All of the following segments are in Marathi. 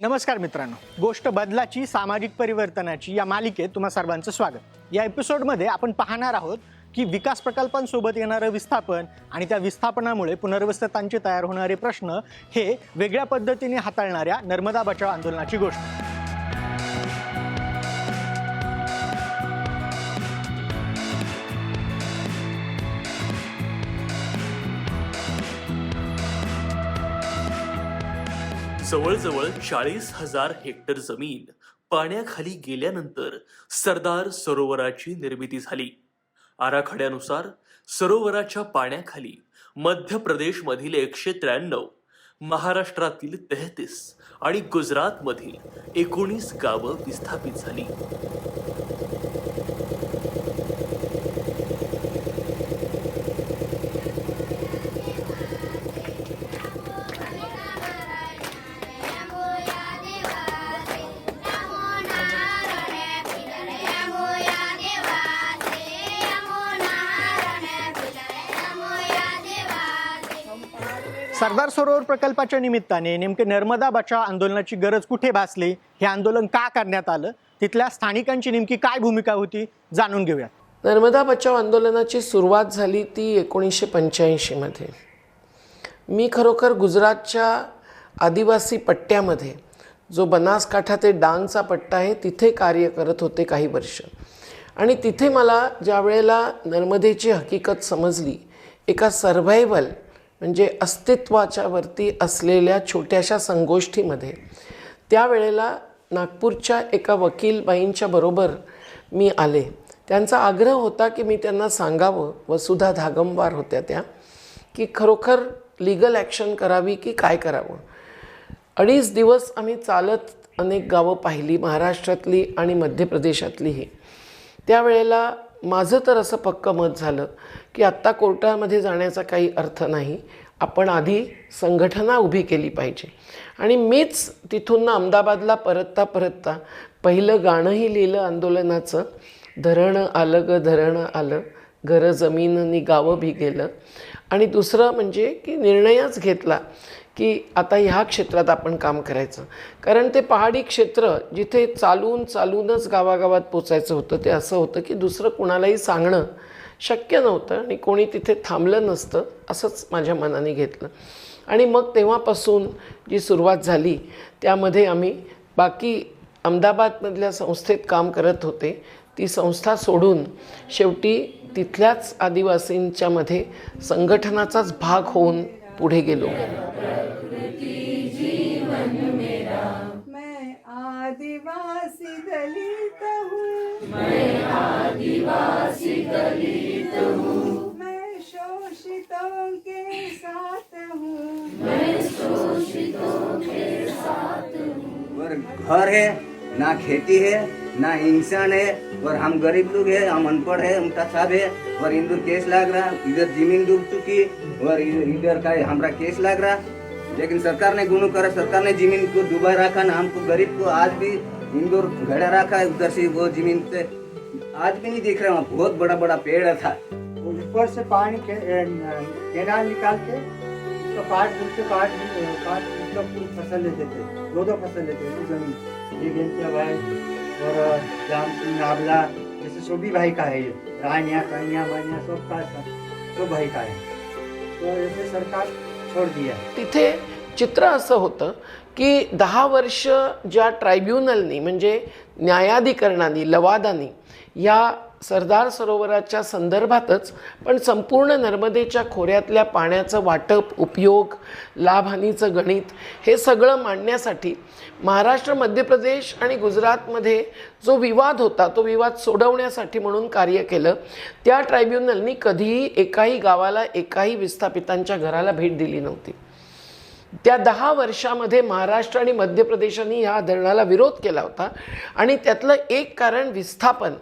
नमस्कार मित्रांनो, गोष्ट बदलाची सामाजिक परिवर्तनाची या मालिकेत तुम्हा सर्वांचं स्वागत। या एपिसोडमध्ये आपण पाहणार आहोत की विकास प्रकल्पांसोबत येणारं विस्थापन आणि त्या विस्थापनामुळे पुनर्वसतांचे तयार होणारे प्रश्न हे वेगळ्या पद्धतीने हाताळणाऱ्या नर्मदा बचाव आंदोलनाची गोष्ट। जवळजवळ 40,000 हेक्टर जमीन पाण्याखाली गेल्यानंतर सरदार सरोवराची निर्मिती झाली। आराखड्यानुसार सरोवराच्या पाण्याखाली मध्य प्रदेशमधील 193, महाराष्ट्रातील 33 आणि गुजरातमधील 19 गावं विस्थापित झाली। सरदार सरोवर प्रकल्पाच्या निमित्ताने नेमके नर्मदा बचाव आंदोलनाची गरज कुठे भासली, हे आंदोलन का करण्यात आलं, तिथल्या स्थानिकांची नेमकी काय भूमिका होती, जाणून घेऊयात। नर्मदा बचाव आंदोलनाची सुरुवात झाली ती 1985 मध्ये। मी खरोखर गुजरातच्या आदिवासी पट्ट्यामध्ये, जो बनासकांठा ते डांगचा पट्टा आहे, तिथे कार्य करत होते काही वर्ष। आणि तिथे मला ज्या वेळेला नर्मदेची हकीकत समजली, एका सर्व्हायव्हल म्हणजे अस्तित्वाच्या वरती असलेल्या छोट्याशा संगोष्ठीमध्ये, त्यावेळेला नागपूरच्या एका वकीलबाईंच्या बरोबर मी आले। त्यांचा आग्रह होता की मी त्यांना सांगावं, वसुधा धागमवार होत्या त्या, की खरोखर लीगल ॲक्शन करावी की काय करावं। 2.5 दिवस आम्ही चालत अनेक गावं पाहिली, महाराष्ट्रातली आणि मध्य प्रदेशातलीही। त्यावेळेला माझं तर असं पक्कं मत झालं की आत्ता कोर्टामध्ये जाण्याचा काही अर्थ नाही, आपण आधी संघटना उभी केली पाहिजे। आणि मीच तिथून अहमदाबादला परतता पहिलं गाणंही लिहिलं आंदोलनाचं, धरणं आलं ग धरणं आलं, घरं जमीननी गावं भी गेलं। आणि दुसरं म्हणजे की निर्णयच घेतला की आता ह्या क्षेत्रात आपण काम करायचं, कारण ते पहाडी क्षेत्र जिथे चालूनच गावागावात पोचायचं होतं, ते असं होतं की दुसरं कुणालाही सांगणं शक्य नव्हतं आणि कोणी तिथे थांबलं नसतं, असंच माझ्या मनाने घेतलं। आणि मग तेव्हापासून जी सुरुवात झाली, त्यामध्ये आम्ही बाकी अहमदाबादमधल्या संस्थेत काम करत होते, ती संस्था सोडून शेवटी तिथल्याच आदिवासींच्यामध्ये संघटनाचाच भाग होऊन पुढे गेलो। आदिवासी दलित हूँ, मैं शोषितों के साथ हूँ, और घर है ना, खेती है ना, इंसान है, और हम गरीब लोग हैं, हम अनपढ़ है, हम साहब है, और इंदुर केस लग रहा, इधर जमीन डूब चुकी, और इधर का हमारा केस लग रहा। लेकिन सरकार ने गुनो करा, सरकार ने जमीन को डूबा रखा ना, हमको गरीब को आज भी इंदौर घड़ा रखा है। उधर से वो जमीन से आज भी नहीं दिख रहा, वहाँ बहुत बड़ा बड़ा पेड़ था। ऊपर से पानी के केनाल निकाल के उसका पाट उसका पूरी फसल लेते थे, 2 फसल लेते थे जमीन। ये गेंतिया भाई और राम सिंह नावला, जैसे सोबी भाई का है, ये रानिया कन्या मनिया सब भाई का है, तो ऐसे सरकार छोड़ दिया। तिथे चित्र असं होतं की 10 वर्ष ज्या ट्रायब्युनलनी म्हणजे न्यायाधिकरणाने, लवादानी या सरदार सरोवराच्या संदर्भातच पण संपूर्ण नर्मदेच्या खोऱ्यातल्या पाण्याचं वाटप, उपयोग, लाभहानीचं गणित हे सगळं मांडण्यासाठी महाराष्ट्र, मध्य प्रदेश आणि गुजरातमध्ये जो विवाद होता, तो विवाद सोडवण्यासाठी म्हणून कार्य केलं। त्या ट्रायब्युनलनी कधीही एकाही गावाला, एकाही विस्थापितांच्या घराला भेट दिली नव्हती। त्या 10 वर्षामध्ये महाराष्ट्र आणि मध्य प्रदेशाने ह्या धरणाला विरोध केला होता। आणि त्यातलं एक कारण विस्थापन,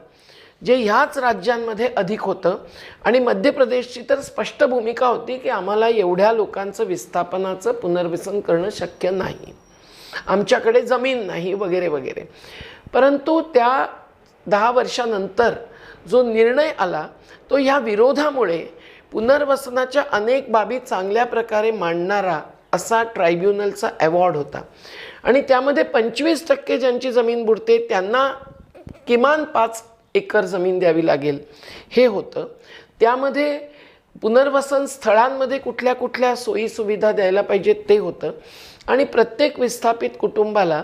जे ह्याच राज्यांमध्ये अधिक होतं। आणि मध्य प्रदेशची तर स्पष्ट भूमिका होती की आम्हाला एवढ्या लोकांचं विस्थापनाचं पुनर्वसन करणं शक्य नाही, आमच्याकडे जमीन नाही, वगैरे वगैरे। परंतु त्या 10 वर्षानंतर जो निर्णय आला, तो ह्या विरोधामुळे पुनर्वसनाच्या अनेक बाबी चांगल्या प्रकारे मांडणारा असा ट्रायब्युनलचा अवॉर्ड होता। आणि त्यामध्ये 25% ज्यांची जमीन बुडते त्यांना किमान 5 एकर जमीन द्यावी लागेल हे होतं. त्यामध्ये पुनर्वसन स्थळांमध्ये कुठल्या कुठल्या सोयीसुविधा द्यायला पाहिजेत ते होतं. आणि प्रत्येक विस्थापित कुटुंबाला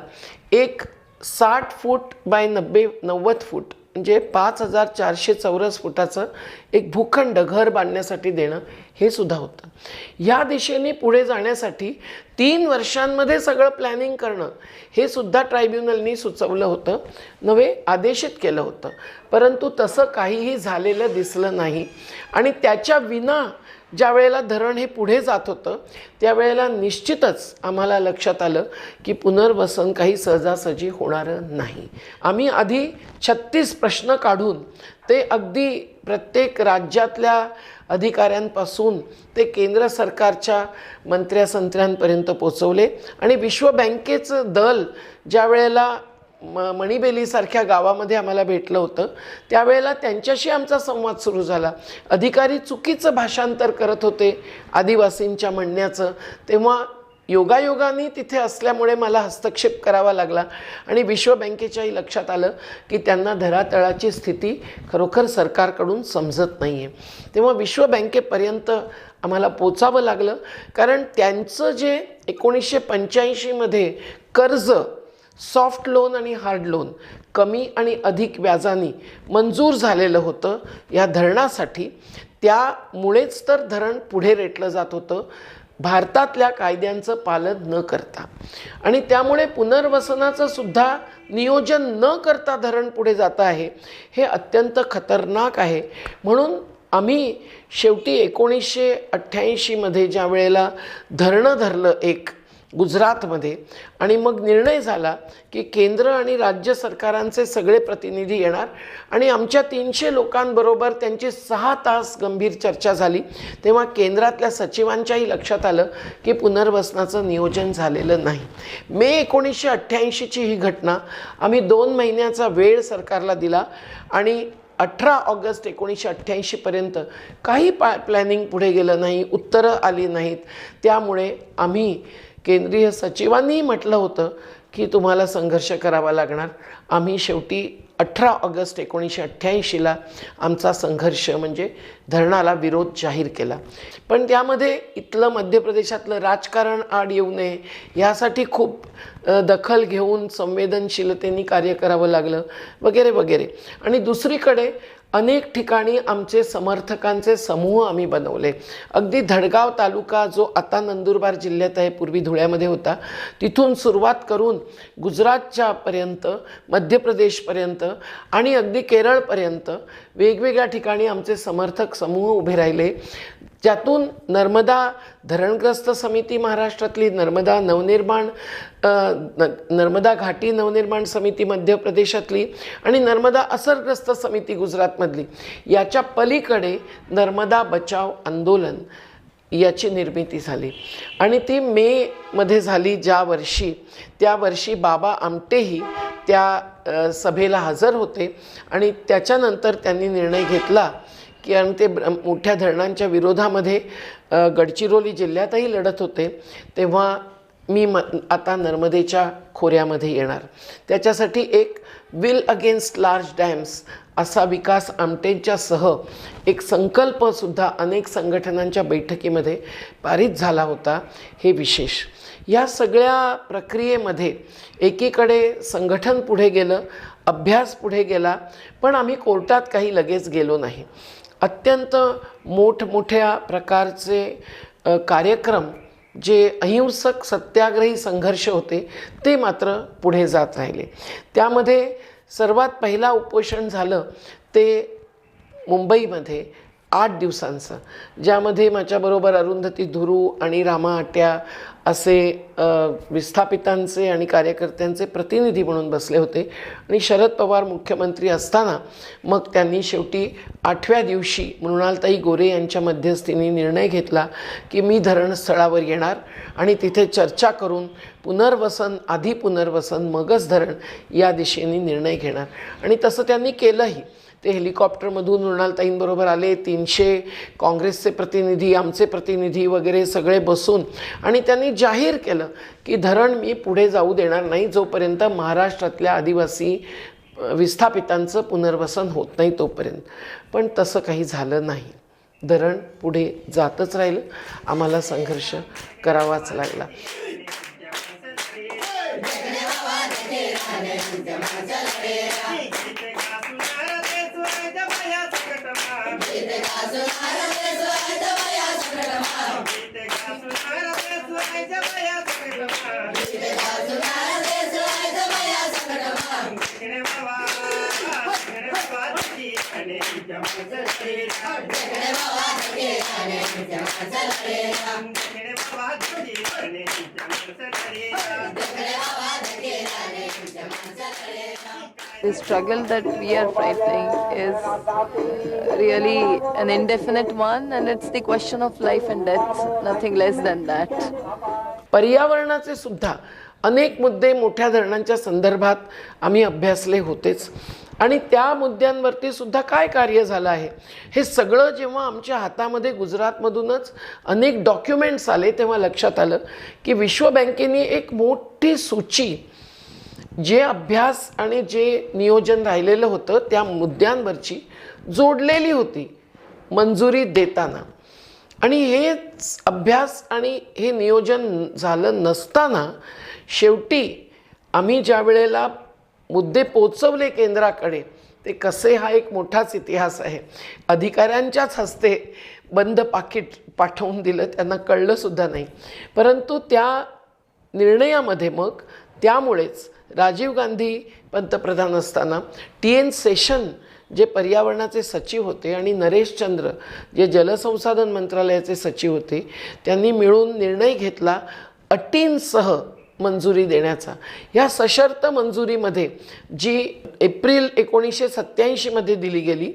एक 60 फूट बाय 90 फूट म्हणजे 5400 चौरस फुटाचं एक भूखंड घर बांधण्यासाठी देणं हे सुद्धा होतं. या दिशेने पुढे जाण्यासाठी 3 वर्षांमध्ये सगळं प्लॅनिंग करणं हे सुद्धा ट्रायब्युनलनी सुचवलं होतं, नव्हे आदेशित केलं होतं. परंतु तसं काहीही झालेलं दिसलं नाही. आणि त्याच्या विना ज्या वेळेला धरण हे पुढे जात होतं त्यावेळेला निश्चितच आम्हाला लक्षात आलं की पुनर्वसन काही सहजासहजी होणारं नाही. आम्ही आधी 36 प्रश्न काढून ते अगदी प्रत्येक राज्यातल्या अधिकाऱ्यांपासून ते केंद्र सरकारच्या मंत्र्यांपर्यंत पोचवले. आणि विश्व बँकेचं दल ज्या वेळेला मणिबेलीसारख्या गावामध्ये आम्हाला भेटलं होतं त्यावेळेला त्यांच्याशी आमचा संवाद सुरू झाला. अधिकारी चुकीचं भाषांतर करत होते आदिवासींच्या म्हणण्याचं, तेव्हा योगायोगाने तिथे असल्यामुळे मला हस्तक्षेप करावा लागला. आणि विश्व बँकेच्याही लक्षात आलं की त्यांना धरातळाची स्थिती खरोखर सरकारकडून समजत नाही आहे. तेव्हा विश्व बँकेपर्यंत आम्हाला पोचावं लागलं, कारण त्यांचं जे 1985मध्ये कर्ज सॉफ्ट लोन आणि हार्ड लोन कमी आणि अधिक व्याजाने मंजूर झालेलं होतं या धरणासाठी, त्यामुळेच तर धरण पुढे रेटलं जात होतं भारतातल्या कायद्यांचं पालन न करता. आणि त्यामुळे पुनर्वसनाचं सुद्धा नियोजन न करता धरण पुढे जात आहे हे अत्यंत खतरनाक आहे. म्हणून आम्ही शेवटी 1988मध्ये ज्या वेळेला धरणं धरलं एक गुजरातमध्ये आणि मग निर्णय झाला की केंद्र आणि राज्य सरकारांचे सगळे प्रतिनिधी येणार आणि आमच्या 300 लोकांबरोबर त्यांची 6 तास गंभीर चर्चा झाली. तेव्हा केंद्रातल्या सचिवांच्याही लक्षात आलं की पुनर्वसनाचं नियोजन झालेलं नाही. मे 1988ची ही घटना आम्ही 2 महिन्याचा वेळ सरकारला दिला आणि 18 ऑगस्ट 1988पर्यंत काही प्लॅनिंग पुढे गेलं नाही, उत्तरं आली नाहीत. त्यामुळे आम्ही केंद्रीय सचिवांनी म्हटलं होतं की तुम्हाला संघर्ष करावा लागणार. आम्ही शेवटी 18 ऑगस्ट 1988ला आमचा संघर्ष म्हणजे धरणाला विरोध जाहीर केला. पण त्यामध्ये इथलं मध्य प्रदेशातलं राजकारण आड येऊ नये यासाठी खूप दखल घेऊन संवेदनशीलतेने कार्य करावं लागलं वगैरे वगैरे. आणि दुसरीकडे अनेक ठिकाणी आमचे समर्थकांचे समूह आम्ही बनवले. अगदी धडगाव तालुका जो आता नंदुरबार जिल्ह्यात आहे, पूर्वी धुळ्यामध्ये होता, तिथून सुरुवात करून गुजरातच्यापर्यंत, मध्य प्रदेशपर्यंत आणि अगदी केरळपर्यंत वेगवेगळ्या ठिकाणी आमचे समर्थक समूह उभे राहिले. ज्यातून नर्मदा धरणग्रस्त समिती महाराष्ट्रातली, नर्मदा घाटी नवनिर्माण समिती मध्य प्रदेशातली आणि नर्मदा असरग्रस्त समिती गुजरातमधली, याच्या पलीकडे नर्मदा बचाव आंदोलन याची निर्मिती झाली. आणि ती मेमध्ये झाली ज्या वर्षी, त्या वर्षी बाबा आमटेही त्या सभेला हजर होते. आणि त्याच्यानंतर त्यांनी निर्णय घेतला की आणि ते मोठ्या धरणांच्या विरोधामध्ये गडचिरोली जिल्ह्यातही लढत होते, तेव्हा मी आता नर्मदेच्या खोऱ्यामध्ये येणार. त्याच्यासाठी एक विल अगेन्स्ट लार्ज डॅम्स असा विकास आमटेंच्यासह एक संकल्पसुद्धा अनेक संघटनांच्या बैठकीमध्ये पारित झाला होता. हे विशेष. या सगळ्या प्रक्रियेमध्ये एकीकडे संघटन पुढे गेलं, अभ्यास पुढे गेला, पण आम्ही कोर्टात काही लगेच गेलो नाही. अत्यंत मोठमोठ्या प्रकारचे कार्यक्रम जे अहिंसक सत्याग्रही संघर्ष होते ते मात्र पुढे जात राहिले. त्यामध्ये सर्वात पहिला उपोषण झालं ते मुंबईमध्ये 8 दिवसांचं, ज्यामध्ये माझ्याबरोबर अरुंधती धुरू आणि रामा आट्या असे विस्थापितांचे आणि कार्यकर्त्यांचे प्रतिनिधी म्हणून बसले होते. आणि शरद पवार मुख्यमंत्री असताना मग त्यांनी शेवटी 8व्या दिवशी मृणालताई गोरे यांच्या मध्यस्थीने निर्णय घेतला की मी धरणस्थळावर येणार आणि तिथे चर्चा करून पुनर्वसन, आधी पुनर्वसन मगच धरण या दिशेने निर्णय घेणार. आणि तसं त्यांनी केलंही. ते हेलिकॉप्टरमधून मृणालताईंबरोबर आले, 300 काँग्रेसचे प्रतिनिधी, आमचे प्रतिनिधी वगैरे सगळे बसून, आणि त्यांनी जाहीर केलं की धरण मी पुढे जाऊ देणार नाही जोपर्यंत महाराष्ट्रातल्या आदिवासी विस्थापितांचं पुनर्वसन होत नाही तोपर्यंत. पण तसं काही झालं नाही. धरण पुढे जातच राहिलं. आम्हाला संघर्ष करावाच लागला. The struggle that we are fighting is really an indefinite one, and it's the question of life and death, nothing less than that. पर्यावरणाचे सुद्धा अनेक मुद्दे मोठ्या धरणांच्या संदर्भात आम्ही अभ्यासले होतेच. आणि त्या मुद्द्यांवरती सुद्धा काय कार्य झालं आहे हे सगळं जेव्हा आमच्या हातामध्ये गुजरातमधूनच अनेक डॉक्युमेंट्स आले तेव्हा लक्षात आलं की विश्व बँकेने एक मोठी सूची जे अभ्यास आणि जे नियोजन राहिलेलं होतं त्या मुद्द्यांवरची जोडलेली होती मंजुरी देताना. आणि हेच अभ्यास आणि हे नियोजन झालं नसताना शेवटी आम्ही ज्या वेळेला मुद्दे पोचवले केंद्राकडे ते कसे हा एक मोठाच इतिहास आहे. अधिकाऱ्यांच्याच हस्ते बंद पाकिट पाठवून दिलं, त्यांना कळलंसुद्धा नाही. परंतु त्या निर्णयामध्ये मग त्यामुळेच राजीव गांधी पंतप्रधान असताना TN सेशन जे पर्यावरणाचे सचिव होते आणि नरेश चंद्र जे जलसंसाधन मंत्रालयाचे सचिव होते त्यांनी मिळून निर्णय घेतला अटींसह मंजुरी देण्याचा. या सशर्त मंजुरीमध्ये जी एप्रिल 1987मध्ये दिली गेली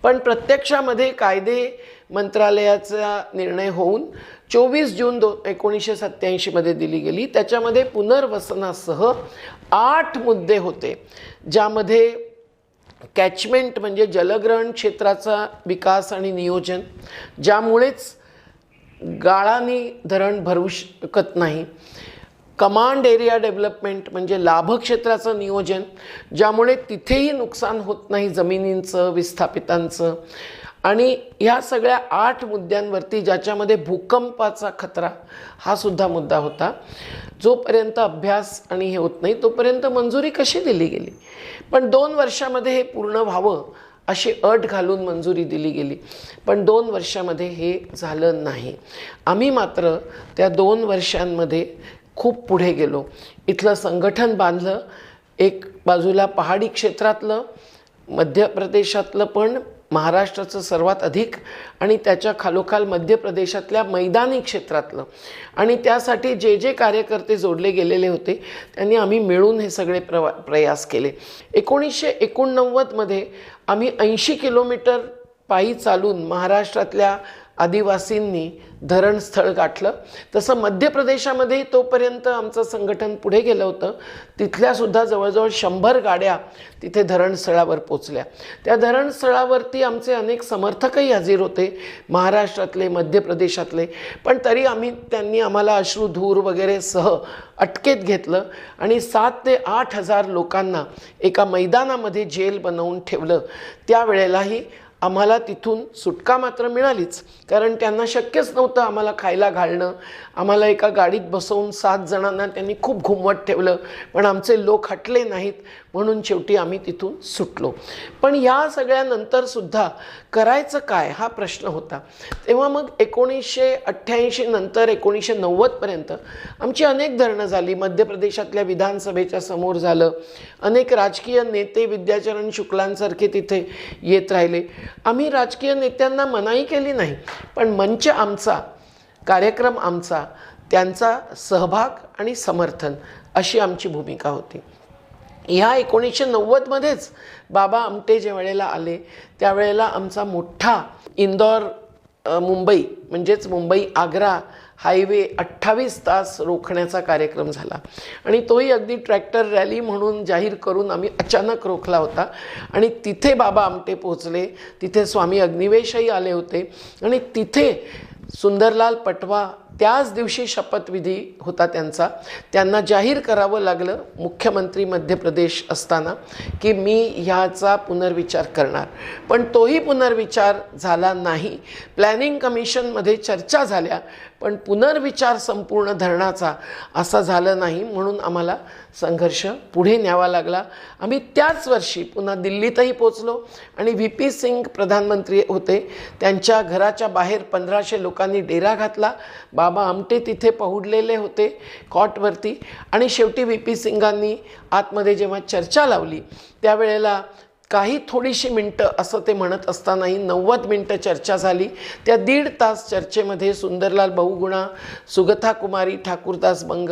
पण प्रत्यक्षामध्ये कायदे मंत्रालयाचा निर्णय होऊन 24 जून 1987मध्ये दिली गेली. त्याच्यामध्ये पुनर्वसनासह 8 मुद्दे होते ज्यामध्ये कॅचमेंट म्हणजे जलग्रहण क्षेत्राचा विकास आणि नियोजन, ज्यामुळेच गाळाने धरण भरू शकत नाही. कमांड एरिया डेव्हलपमेंट म्हणजे लाभक्षेत्राचं नियोजन, ज्यामुळे तिथेही नुकसान होत नाही जमिनींचं, विस्थापितांचं. आणि ह्या सगळ्या 8 मुद्द्यांवरती ज्याच्यामध्ये भूकंपाचा खतरा हा सुद्धा मुद्दा होता. जोपर्यंत अभ्यास आणि हे होत नाही तोपर्यंत मंजुरी कशी दिली गेली. पण 2 वर्षामध्ये हे पूर्ण व्हावं अशी अट घालून मंजुरी दिली गेली. पण 2 वर्षामध्ये हे झालं नाही. आम्ही मात्र त्या 2 वर्षांमध्ये खूप पुढे गेलो. इथलं संघटन बांधलं. एक बाजूला पहाडी क्षेत्रातलं, मध्य प्रदेशातलं पण महाराष्ट्राचं सर्वात अधिक आणि त्याच्या खालोखाल मध्य प्रदेशातल्या मैदानी क्षेत्रातलं. आणि त्यासाठी जे जे कार्यकर्ते जोडले गेलेले होते त्यांनी आम्ही मिळून हे सगळे प्रयास केले. 1989मध्ये आम्ही 80 किलोमीटर पायी चालून महाराष्ट्रातल्या आदिवासींनी धरणस्थळ गाठलं. तसं मध्य प्रदेशामध्ये तोपर्यंत आमचं संघटन पुढे गेलं होतं. तिथल्यासुद्धा जवळजवळ 100 गाड्या तिथे धरणस्थळावर पोचल्या. त्या धरणस्थळावरती आमचे अनेक समर्थकही हजर होते, महाराष्ट्रातले, मध्य प्रदेशातले. पण तरी त्यांनी आम्हाला अश्रुधूर वगैरे सह अटकेत घेतलं आणि 7 ते 8 हजार लोकांना एका मैदानामध्ये जेल बनवून ठेवलं. त्यावेळेलाही आम्हाला तिथून सुटका मात्र मिळालीच, कारण त्यांना शक्यच नव्हतं आम्हाला खायला घालणं. आम्हाला एका गाडीत बसवून 7 जणांना त्यांनी खूप घुमवत ठेवलं, पण आमचे लोक हटले नाहीत. म्हणून शेवटी आम्ही तिथून सुटलो. पण या सगळ्यानंतरसुद्धा करायचं काय हा प्रश्न होता. तेव्हा मग 1988 नंतर 1990पर्यंत आमची अनेक धरणं झाली. मध्य प्रदेशातल्या विधानसभेच्या समोर झालं. अनेक राजकीय नेते विद्याचरण शुक्लांसारखे तिथे येत राहिले. आम्ही राजकीय नेत्यांना मनाई केली नाही, पण मंच आमचा, कार्यक्रम आमचा, त्यांचा सहभाग आणि समर्थन अशी आमची भूमिका होती. ह्या 1990मध्येच बाबा आमटे ज्या वेळेला आले त्यावेळेला आमचा मोठा इंदौर मुंबई म्हणजेच मुंबई आग्रा हायवे 28 तास रोखण्याचा कार्यक्रम झाला आणि तोही अगदी ट्रॅक्टर रॅली म्हणून जाहीर करून आम्ही अचानक रोखला होता. आणि तिथे बाबा आमटे पोहोचले, तिथे स्वामी अग्निवेशही आले होते आणि तिथे सुंदरलाल पटवा त्याच दिवशी शपथविधी होता त्यांना जाहीर करावं लागलं मुख्यमंत्री मध्य प्रदेश असताना की मी ह्याचा पुनर्विचार करणार. पण तोही पुनर्विचार झाला नाही. प्लॅनिंग कमिशनमध्ये चर्चा झाल्या पण पुनर्विचार संपूर्ण धरणाचा असा झालं नाही, म्हणून आम्हाला संघर्ष पुढे न्यावा लागला. आम्ही त्याच वर्षी पुन्हा दिल्लीतही पोचलो आणि VP सिंग प्रधानमंत्री होते, त्यांच्या घराच्या बाहेर 1500 लोकांनी डेरा घातला. बाबा आमटे तिथे पहुडलेले होते कॉटवरती आणि शेवटी VP सिंगांनी आतमध्ये जेव्हा चर्चा लावली त्यावेळेला काही थोडीशी मिनटं असं ते म्हणत असतानाही 90 मिनटं चर्चा झाली. त्या 1.5 तास चर्चेमध्ये सुंदरलाल बहुगुणा, सुगथा कुमारी, ठाकूरदास बंग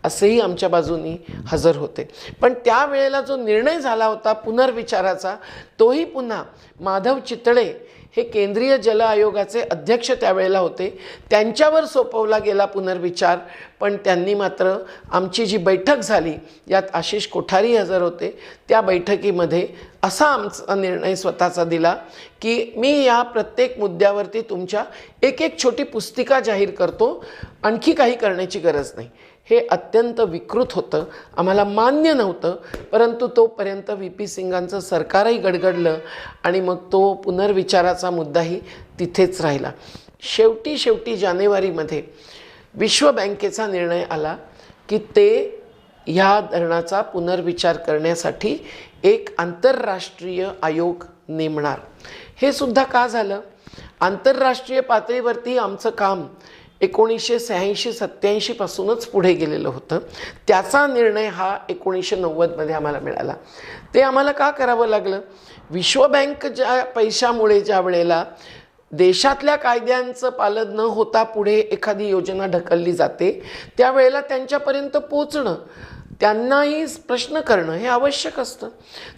असेही आमच्या बाजूनी हजर होते. पण त्यावेळेला जो निर्णय झाला होता पुनर्विचाराचा तोही पुन्हा माधव चितळे हे केंद्रीय जल आयोगाचे अध्यक्ष त्यावेळेला होते, त्यांच्यावर सोपवला गेला पुनर्विचार. पण त्यांनी मात्र आमची जी बैठक झाली यात आशिष कोठारी हजर होते, त्या बैठकीमध्ये असा आमचा निर्णय स्वतःचा दिला की मी या प्रत्येक मुद्द्यावरती तुमच्या एक छोटी पुस्तिका जाहीर करतो, आणखी काही करण्याची गरज नाही. हे अत्यंत विकृत होतं, आम्हाला मान्य नव्हतं. परंतु तोपर्यंत VP सिंगांचं सरकारही गडगडलं आणि मग तो पुनर्विचाराचा मुद्दाही तिथेच राहिला. शेवटी जानेवारीमध्ये विश्व बँकेचा निर्णय आला की ते ह्या धरणाचा पुनर्विचार करण्यासाठी एक आंतरराष्ट्रीय आयोग नेमणार. हे सुद्धा का झालं? आंतरराष्ट्रीय पातळीवरती आमचं काम 1986-87 पासूनच पुढे गेलेलं होतं. त्याचा निर्णय हा 1990मध्ये आम्हाला मिळाला. ते आम्हाला का करावं लागलं? विश्व बँक ज्या पैशामुळे ज्या वेळेला देशातल्या कायद्यांचं पालन न होता पुढे एखादी योजना ढकलली जाते त्यावेळेला त्यांच्यापर्यंत पोचणं, त्यांनाही प्रश्न करणं हे आवश्यक असतं.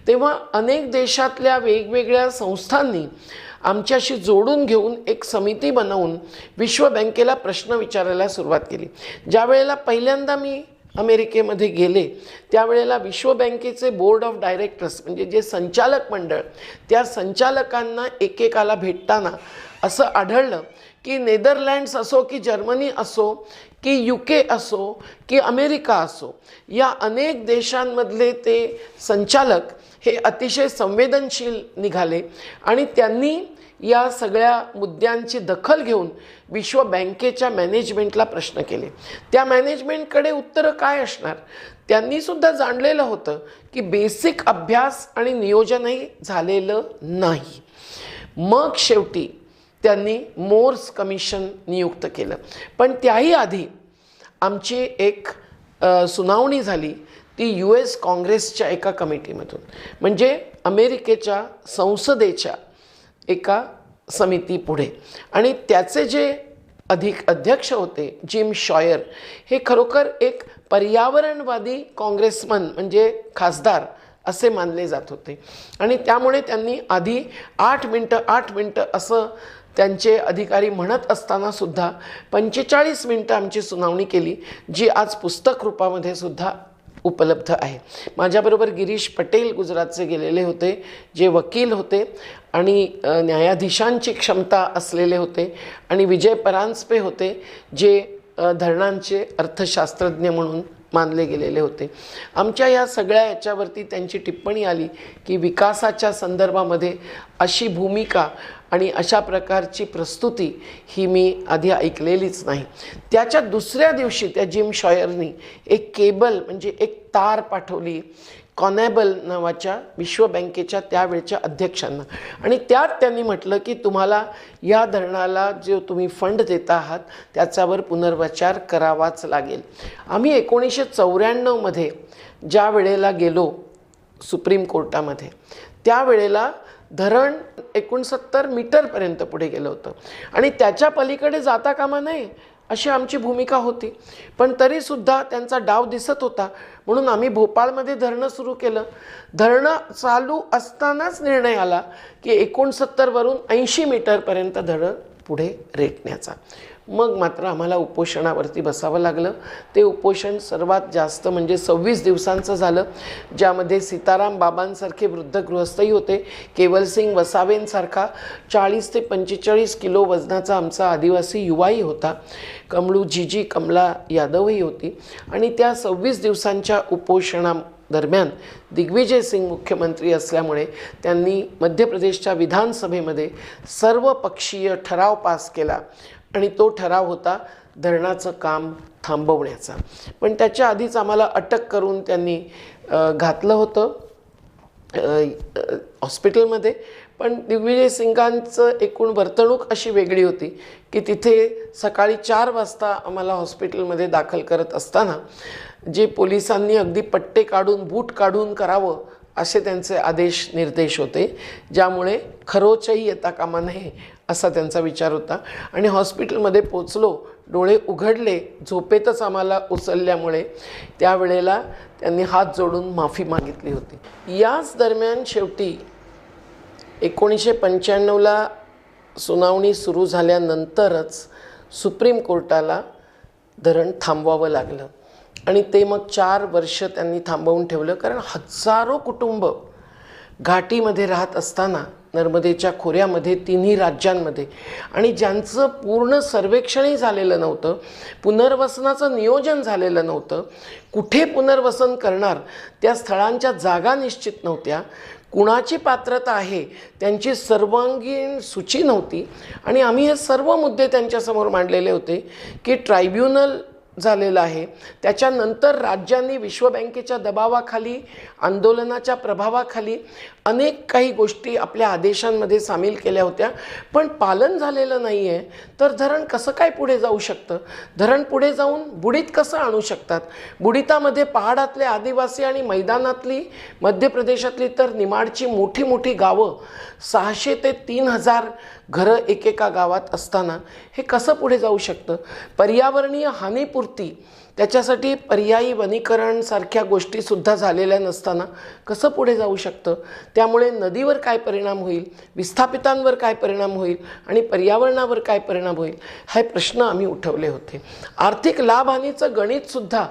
तेव्हा अनेक देशातल्या वेगवेगळ्या संस्थांनी आमच्याशी जोडून घेऊन एक समिती बनवून विश्व बँकेला प्रश्न विचारायला सुरुवात केली. ज्या वेळेला पहिल्यांदा मी अमेरिकेमध्ये गेले त्यावेळेला विश्व बँकेचे बोर्ड ऑफ डायरेक्टर्स म्हणजे जे संचालक मंडळ, त्या संचालकांना एकेकाला भेटताना असं आढळलं की नेदरलँड्स असो की जर्मनी असो की UK असो की अमेरिका असो, या अनेक देशांमधले ते संचालक हे अतिशय संवेदनशील निघाले आणि त्यांनी या सगळ्या मुद्द्यांची दखल घेऊन विश्व बँकेच्या मॅनेजमेंटला प्रश्न केले. त्या मॅनेजमेंटकडे उत्तरं काय असणार? त्यांनी सुद्धा जाणलेलं होतं की बेसिक अभ्यास आणि नियोजनही झालेलं नाही. मग शेवटी त्यांनी मोर्स कमिशन नियुक्त केलं. पण त्याही आधी आमची एक सुनावणी झाली ती US काँग्रेसच्या एका कमिटीमधून, म्हणजे अमेरिकेच्या संसदेच्या एका समितीपुढे. आणि त्याचे जे अध्यक्ष होते जिम शॉयर, हे खरोखर एक पर्यावरणवादी काँग्रेसमन म्हणजे खासदार असे मानले जात होते. आणि त्यामुळे त्यांनी आधी 8 मिनटं असं त्यांचे अधिकारी म्हणत असताना सुद्धा 45 मिनटं आमची सुनावणी केली, जी आज पुस्तक रूपामध्ये सुद्धा उपलब्ध आहे. माझ्याबरोबर गिरीश पटेल गुजरातचे गेलेले होते, जे वकील होते आणि न्यायाधीशांची क्षमता असलेले होते, आणि विजय परांजपे होते जे धरणांचे अर्थशास्त्रज्ञ म्हणून मानले गेलेले होते. आमच्या या सगळ्या याच्यावरती त्यांची टिप्पणी आली की विकासाच्या संदर्भामध्ये अशी भूमिका आणि अशा प्रकारची प्रस्तुती ही मी आधी ऐकलेलीच नाही. त्याच्या दुसऱ्या दिवशी त्या जिम शॉयरनी एक केबल म्हणजे एक तार पाठवली कॉनेबल नावाच्या विश्व बँकेच्या त्यावेळच्या अध्यक्षांना, आणि त्यात त्यांनी म्हटलं की तुम्हाला या धरणाला जो तुम्ही फंड देता आहात त्याच्यावर पुनर्विचार करावाच लागेल. आम्ही 1994मध्ये ज्या वेळेला गेलो सुप्रीम कोर्टामध्ये त्यावेळेला धरण 69 मीटरपर्यंत पुढे गेलं होतं आणि त्याच्या पलीकडे जाता कामा नये अशी आमची भूमिका होती. पण तरीसुद्धा त्यांचा डाव दिसत होता म्हणून आम्ही भोपाळमध्ये धरणं सुरू केलं. धरणं चालू असतानाच निर्णय आला की 69 वरून 80 मीटरपर्यंत धरण पुढे रेटण्याचा. मग मात्र आम्हाला उपोषणावरती बसावं लागलं. ते उपोषण सर्वात जास्त म्हणजे 26 दिवसांचं झालं, ज्यामध्ये सीताराम बाबांसारखे वृद्ध गृहस्थही होते, केवलसिंग वसावेंसारखा 40 ते 45 किलो वजनाचा आमचा आदिवासी युवाही होता, कमळू जीजी कमला यादवही होती. आणि त्या 26 दिवसांच्या उपोषणादरम्यान दिग्विजय सिंग मुख्यमंत्री असल्यामुळे त्यांनी मध्य प्रदेशच्या विधानसभेमध्ये सर्वपक्षीय ठराव पास केला आणि तो ठराव होता धरणाचं काम थांबवण्याचा. पण त्याच्या आधीच आम्हाला अटक करून त्यांनी घातलं होतं हॉस्पिटलमध्ये. पण दिग्विजय सिंगांचं एकूण वर्तणूक अशी वेगळी होती की तिथे सकाळी 4 वाजता आम्हाला हॉस्पिटलमध्ये दाखल करत असताना जे पोलिसांनी अगदी पट्टे काढून बूट काढून करावं असे त्यांचे आदेश निर्देश होते, ज्यामुळे खरोचही येता कामा नये असा त्यांचा विचार होता. आणि हॉस्पिटलमध्ये पोचलो, डोळे उघडले, झोपेतच आम्हाला उचलल्यामुळे त्यावेळेला त्यांनी हात जोडून माफी मागितली होती. याच दरम्यान शेवटी 1995ला सुनावणी सुरू झाल्यानंतरच सुप्रीम कोर्टाला धरण थांबवावं लागलं आणि ते मग 4 वर्ष त्यांनी थांबवून ठेवलं. कारण हजारो कुटुंब घाटीमध्ये राहत असताना नर्मदेच्या खोऱ्यामध्ये 3ही राज्यांमध्ये आणि ज्यांचं पूर्ण सर्वेक्षणही झालेलं नव्हतं, पुनर्वसनाचं नियोजन झालेलं नव्हतं, कुठे पुनर्वसन करणार त्या स्थळांच्या जागा निश्चित नव्हत्या, कुणाची पात्रता आहे त्यांची सर्वांगीण सूची नव्हती. आणि आम्ही हे सर्व मुद्दे त्यांच्यासमोर मांडलेले होते की ट्रायब्युनल झालेलं आहे, त्याच्यानंतर राज्यांनी विश्व बँकेच्या दबावाखाली, आंदोलनाच्या प्रभावाखाली अनेक काही गोष्टी आपल्या आदेशांमध्ये सामील केल्या होत्या, पण पालन झालेलं नाही आहे. तर धरण कसं काय पुढे जाऊ शकतं? धरण पुढे जाऊन बुडीत कसं आणू शकतात? बुडीतामध्ये पहाडातले आदिवासी आणि मैदानातली मध्य प्रदेशातली तर निमाडची मोठी मोठी गावं, 600 ते 3000 घरं एकेका गावात असताना हे कसं पुढे जाऊ शकतं? पर्यावरणीय हानीपुरती त्याच्यासाठी पर्यायी वनीकरण सारख्या गोष्टीसुद्धा झालेल्या नसताना कसं पुढे जाऊ शकतं? त्यामुळे नदीवर काय परिणाम होईल, विस्थापितांवर काय परिणाम होईल आणि पर्यावरणावर काय परिणाम होईल, हे प्रश्न आम्ही उठवले होते. आर्थिक लाभहानीचं गणितसुद्धा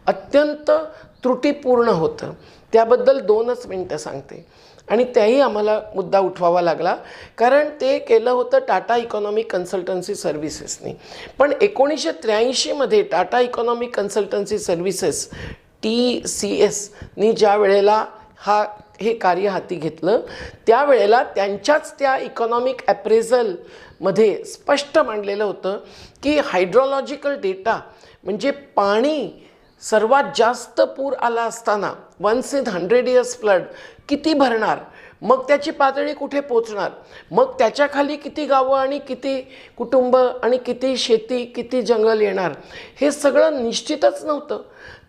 अत्यंत त्रुटीपूर्ण होतं. त्याबद्दल 2च मिनटं सांगते. आणि त्याही आम्हाला मुद्दा उठवावा लागला, कारण ते केलं होतं टाटा इकॉनॉमिक कन्सल्टन्सी सर्व्हिसेसनी. पण 1983मध्ये टाटा इकॉनॉमिक कन्सल्टन्सी सर्व्हिसेस TCSनी ज्या वेळेला हे कार्य हाती घेतलं, त्यावेळेला त्यांच्याच त्या इकॉनॉमिक ॲप्रेझलमध्ये स्पष्ट मांडलेलं होतं की हायड्रोलॉजिकल डेटा म्हणजे पाणी सर्वात जास्त पूर आला असताना 1 in 100 years फ्लड किती भरणार, मग त्याची पातळी कुठे पोचणार, मग त्याच्याखाली किती गावं आणि किती कुटुंब आणि किती शेती, किती जंगल येणार, हे सगळं निश्चितच नव्हतं.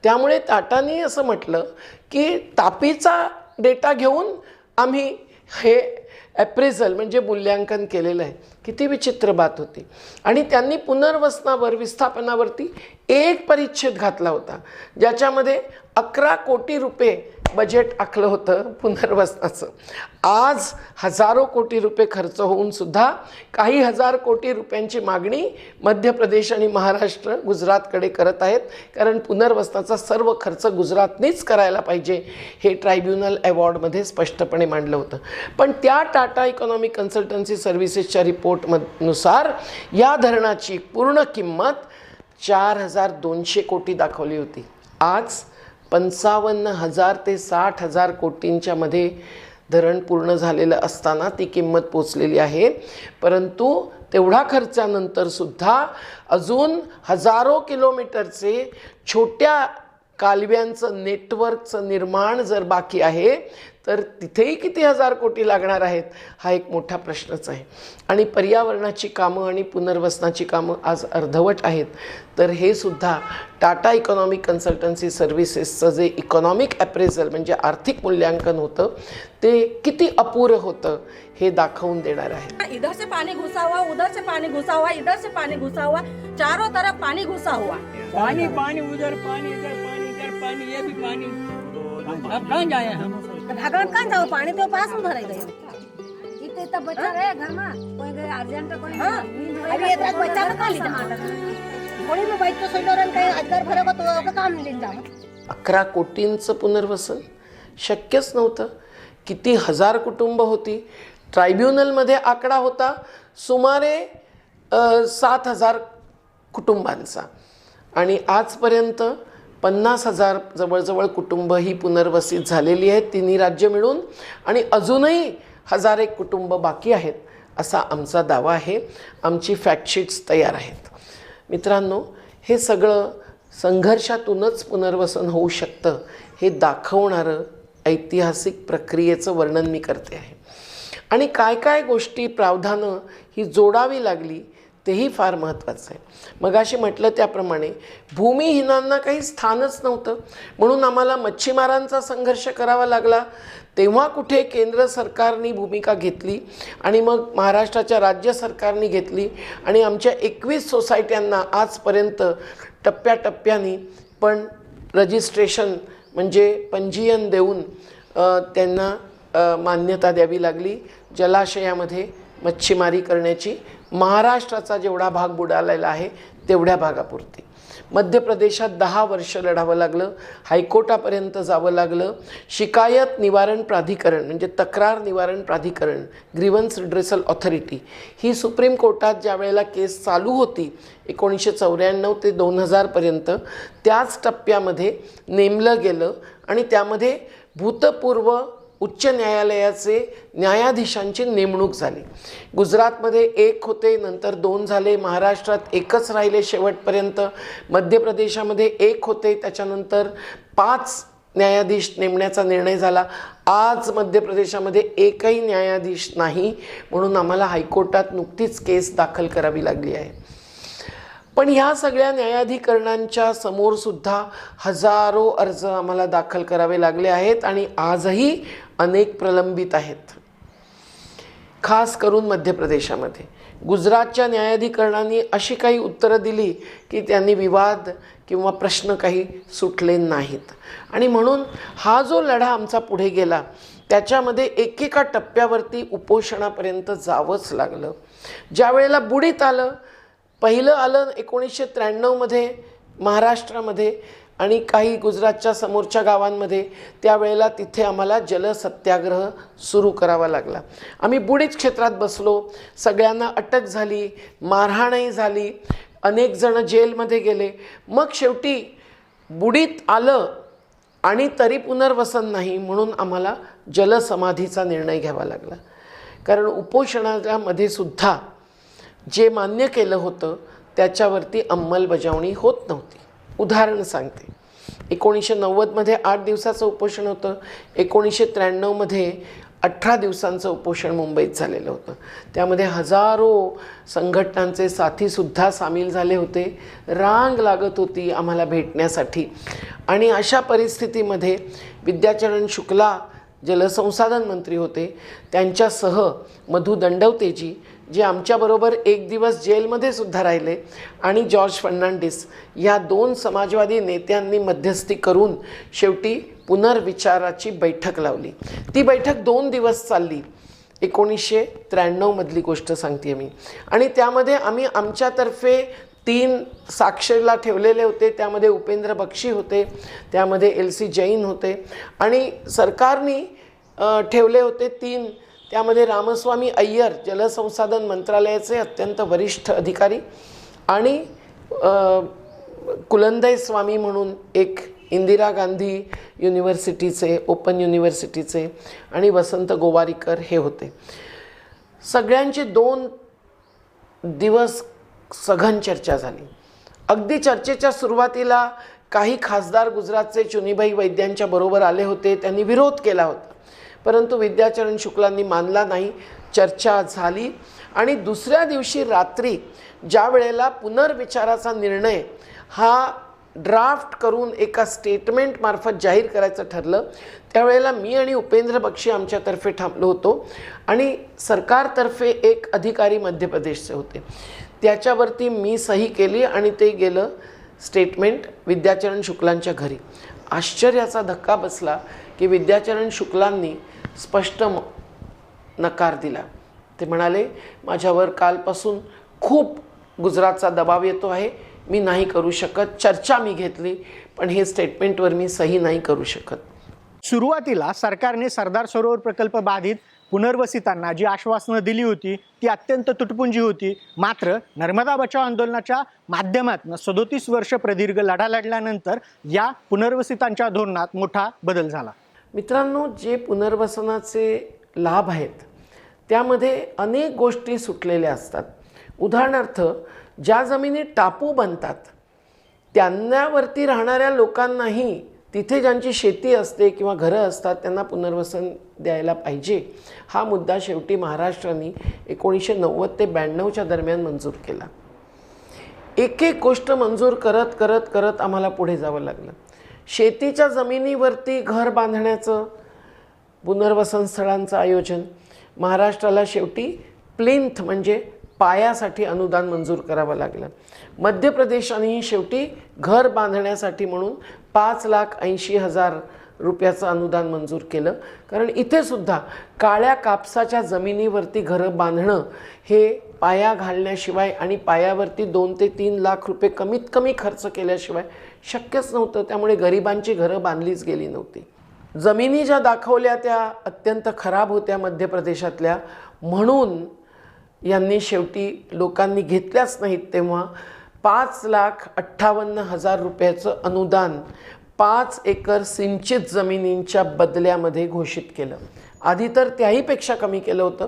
त्यामुळे टाटाने असं म्हटलं की तापीचा डेटा घेऊन आम्ही हे ॲप्रेझल म्हणजे मूल्यांकन केलेलं आहे. किती विचित्र बात होती. आणि त्यांनी पुनर्वसनावर, विस्थापनावरती एक परिच्छेद घातला होता, ज्याच्यामध्ये 11 कोटी रुपये बजेट आखलं होतं पुनर्वसनाचं. आज हजारो कोटी रुपये खर्च होऊन सुद्धा काही हजार कोटी रुपयांची मागणी मध्य प्रदेश आणि महाराष्ट्र गुजरातकडे करत आहेत, कारण पुनर्वसनाचा सर्व खर्च गुजरातनीच करायला पाहिजे हे ट्रायब्युनल अवॉर्डमध्ये स्पष्टपणे मांडलं होतं. पण त्या टाटा इकॉनॉमिक कन्सल्टन्सी सर्व्हिसेसच्या रिपोर्टनुसार या धरणाची पूर्ण किंमत 4200 कोटी दाखवली होती. आज 55,000 ते 60,000 कोटींच्या मध्ये धरण पूर्ण झालेलं असताना ती किंमत पोचलेली आहे. परंतु तेवढा खर्चानंतरसुद्धा अजून हजारो किलोमीटरचे छोट्या कालव्यांचं नेटवर्कचं निर्माण जर बाकी आहे, तर तिथेही किती हजार कोटी लागणार आहेत हा एक मोठा प्रश्नच आहे. आणि पर्यावरणाची कामं आणि पुनर्वसनाची कामं आज अर्धवट आहेत. तर हे सुद्धा टाटा इकॉनॉमिक कन्सल्टन्सी सर्व्हिसेसचं जे इकॉनॉमिक ॲप्रेझल म्हणजे आर्थिक मूल्यांकन होतं ते किती अपुरं होतं हे दाखवून देणार आहे. इधर से पानी घुसा हुआ, उधर से पानी घुसा हुआ, इधर से पानी घुसा हुआ, चारों तरफ पानी घुसा हुआ. पानी पानी उधर पानी इधर पानी इधर पानी, ये भी पानी. अब कहाँ जाए हम? भगवान कहाँ जाओ, पानी तो पास में भरे गए. इतने तो बच्चा रहे घर में कोई अर्जेंट कोई अभी इतना बच्चा का ली कोणी में बैठ तो सोलो रन काही हजार फरक तो काम लेन जा 11 कोटींचं पुनर्वसन शक्यच नव्हतं. किती हजार कुटुंब होती. ट्रायब्युनलमध्ये आकडा होता सुमारे 7,000 कुटुंबांचा आणि आजपर्यंत 50,000 जवळजवळ कुटुंब ही पुनर्वसित झालेली आहेत तिन्ही राज्य मिळून आणि अजूनही 1,000 कुटुंब बाकी आहेत असा आमचा दावा आहे. आमची फॅक्टशीट्स तयार आहेत. मित्रांनो, हे सगळं संघर्षातूनच पुनर्वसन होऊ शकतं हे दाखवणारं ऐतिहासिक प्रक्रियेचं वर्णन मी करते आहे. आणि काय काय गोष्टी प्रावधानं ही जोडावी लागली तेही फार महत्त्वाचं आहे. मगाशी म्हटलं त्याप्रमाणे भूमिहीनांना काही स्थानच नव्हतं म्हणून आम्हाला मच्छीमारांचा संघर्ष करावा लागला. तेव्हा कुठे केंद्र सरकारने भूमिका घेतली आणि मग महाराष्ट्राच्या राज्य सरकारने घेतली आणि आमच्या 21 सोसायट्यांना आजपर्यंत टप्प्याटप्प्याने पण रजिस्ट्रेशन म्हणजे पंजीयन देऊन त्यांना मान्यता द्यावी लागली. जलाशयामध्ये मच्छीमारी करण्याची महाराष्ट्राचा जेवढा भाग बुडालेला आहे तेवढ्या भागापुरती. मध्य प्रदेशात 10 वर्ष लढावं लागलं. हायकोर्टापर्यंत जावं लागलं. शिकायत निवारण प्राधिकरण म्हणजे तक्रार निवारण प्राधिकरण ग्रीवन्स रिड्रेसल ऑथॉरिटी ही सुप्रीम कोर्टात ज्या वेळेला केस चालू होती 1994 ते 2000पर्यंत त्याच टप्प्यामध्ये नेमलं गेलं आणि त्यामध्ये भूतपूर्व उच्च न्यायालयाचे न्यायाधीशांची नेमणूक झाली. गुजरातमध्ये 1 होते, नंतर 2 झाले. महाराष्ट्रात 1च राहिले शेवटपर्यंत. मध्य प्रदेशामध्ये 1 होते, त्याच्यानंतर 5 न्यायाधीश नेमण्याचा निर्णय झाला. आज मध्य प्रदेशामध्ये एकही न्यायाधीश नाही म्हणून आम्हाला हायकोर्टात नुकतीच केस दाखल करावी लागली आहे. पण ह्या सगळ्या न्यायाधिकरणांच्या समोरसुद्धा हजारो अर्ज आम्हाला दाखल करावे लागले आहेत आणि आजही अनेक प्रलंबित आहेत. खास करून मध्य प्रदेशामध्ये गुजरातच्या न्यायाधिकरणांनी अशी काही उत्तरं दिली की त्यांनी विवाद किंवा प्रश्न काही सुटले नाहीत आणि म्हणून हा जो लढा आमचा पुढे गेला त्याच्यामध्ये एकेका टप्प्यावरती उपोषणापर्यंत जावंच लागलं. ज्या वेळेला बुडीत आलं, पहिलं आलं 1993मध्ये महाराष्ट्रामध्ये आणि काही गुजरातच्या समोरच्या गावांमध्ये, त्यावेळेला तिथे आम्हाला जलसत्याग्रह सुरू करावा लागला. आम्ही बुडीत क्षेत्रात बसलो. सगळ्यांना अटक झाली, मारहाणही झाली, अनेक जण जेलमध्ये गेले. मग शेवटी बुडीत आलं आणि तरी पुनर्वसन नाही म्हणून आम्हाला जलसमाधीचा निर्णय घ्यावा लागला. कारण उपोषणामध्ये सुद्धा जे मान्य केलं होतं त्याच्यावरती अंमलबजावणी होत नव्हती. उदाहरण सांगते. 1990मध्ये 8 दिवसाचं उपोषण होतं. 1993मध्ये 18 दिवसांचं उपोषण मुंबईत झालेलं होतं. त्यामध्ये हजारो संघटनांचे साथीसुद्धा सामील झाले होते. रांग लागत होती आम्हाला भेटण्यासाठी आणि अशा परिस्थितीमध्ये विद्याचरण शुक्ला जलसंसाधन मंत्री होते, त्यांच्यासह मधु दंडवतेजी जे आमच्याबरोबर 1 दिवस जेलमध्ये सुद्धा राहिले आणि जॉर्ज फर्नांडिस या 2 समाजवादी नेत्यांनी मध्यस्थी करून शेवटी पुनर्विचाराची बैठक लावली. ती बैठक 2 दिवस चालली. 1993मधली गोष्ट सांगते मी. आणि त्यामध्ये आम्ही आमच्यातर्फे 3 साक्षीला ठेवलेले होते. त्यामध्ये उपेंद्र बक्षी होते, त्यामध्ये LC जैन होते आणि सरकारने ठेवले होते 3. त्यामध्ये रामस्वामी अय्यर जलसंसाधन मंत्रालयाचे अत्यंत वरिष्ठ अधिकारी आणि कुलंदै स्वामी म्हणून एक इंदिरा गांधी युनिव्हर्सिटीचे ओपन युनिव्हर्सिटीचे आणि वसंत गोवारीकर हे होते. सगळ्यांची 2 दिवस सघन चर्चा झाली. अगदी चर्चेच्या सुरुवातीला काही खासदार गुजरातचे चुनीभाई वैद्यांच्या बरोबर आले होते. त्यांनी विरोध केला होता परंतु विद्याचरण शुक्लांनी मानला नाही. चर्चा झाली आणि दुसऱ्या दिवशी रात्री ज्या वेळेला पुनर्विचाराचा निर्णय हा ड्राफ्ट करून एका स्टेटमेंट मार्फत जाहीर करायचं ठरलं त्यावेळेला मी आणि उपेंद्र बक्षी आमच्यातर्फे थांबलो होतो आणि सरकारतर्फे एक अधिकारी मध्य प्रदेशचे होते. त्याच्यावरती मी सही केली आणि ते गेलं स्टेटमेंट विद्याचरण शुक्लांच्या घरी. आश्चर्याचा धक्का बसला की विद्याचरण शुक्लांनी स्पष्ट नकार दिला. ते म्हणाले, माझ्यावर कालपासून खूप गुजरातचा दबाव येतो आहे, मी नाही करू शकत. चर्चा मी घेतली, पण हे स्टेटमेंटवर मी सही नाही करू शकत. सुरुवातीला सरकारने सरदार सरोवर प्रकल्प बाधित पुनर्वसितांना जी आश्वासनं दिली होती ती अत्यंत तुटपुंजी होती. मात्र नर्मदा बचाव आंदोलनाच्या माध्यमातून 37 वर्ष प्रदीर्घ लढा लढल्यानंतर या पुनर्वसितांच्या धोरणात मोठा बदल झाला. मित्रांनो, जे पुनर्वसनाचे लाभ आहेत त्यामध्ये अनेक गोष्टी सुटलेल्या असतात. उदाहरणार्थ, ज्या जमिनी टापू बनतात त्यांच्यावरती राहणाऱ्या लोकांनाही, तिथे ज्यांची शेती असते किंवा घरं असतात त्यांना पुनर्वसन द्यायला पाहिजे, हा मुद्दा शेवटी महाराष्ट्राने 1990 ते 92च्या दरम्यान मंजूर केला. एक एक गोष्ट मंजूर करत करत करत आम्हाला पुढे जावं लागलं. शेतीच्या जमिनीवरती घर बांधण्याचं, पुनर्वसन स्थळांचं आयोजन, महाराष्ट्राला शेवटी प्लिंथ म्हणजे पायासाठी अनुदान मंजूर करावं लागलं. मध्य प्रदेशानेही शेवटी घर बांधण्यासाठी म्हणून 5,80,000 रुपयाचं अनुदान मंजूर केलं. कारण इथे सुद्धा काळ्या कापसाच्या जमिनीवरती घरं बांधणं हे पाया घालण्याशिवाय आणि पायावरती 2 ते 3 लाख रुपये कमीत कमी खर्च केल्याशिवाय शक्यच नव्हतं. त्यामुळे गरिबांची घरं बांधलीच गेली नव्हती. जमिनी ज्या दाखवल्या त्या अत्यंत खराब होत्या मध्य प्रदेशातल्या, म्हणून यांनी शेवटी लोकांनी घेतल्याच नाहीत तेव्हा 5,58,000 रुपयाचं अनुदान 5 एकर सिंचित जमिनींच्या बदल्यामध्ये घोषित केलं. आधी तर त्याहीपेक्षा कमी केलं होतं,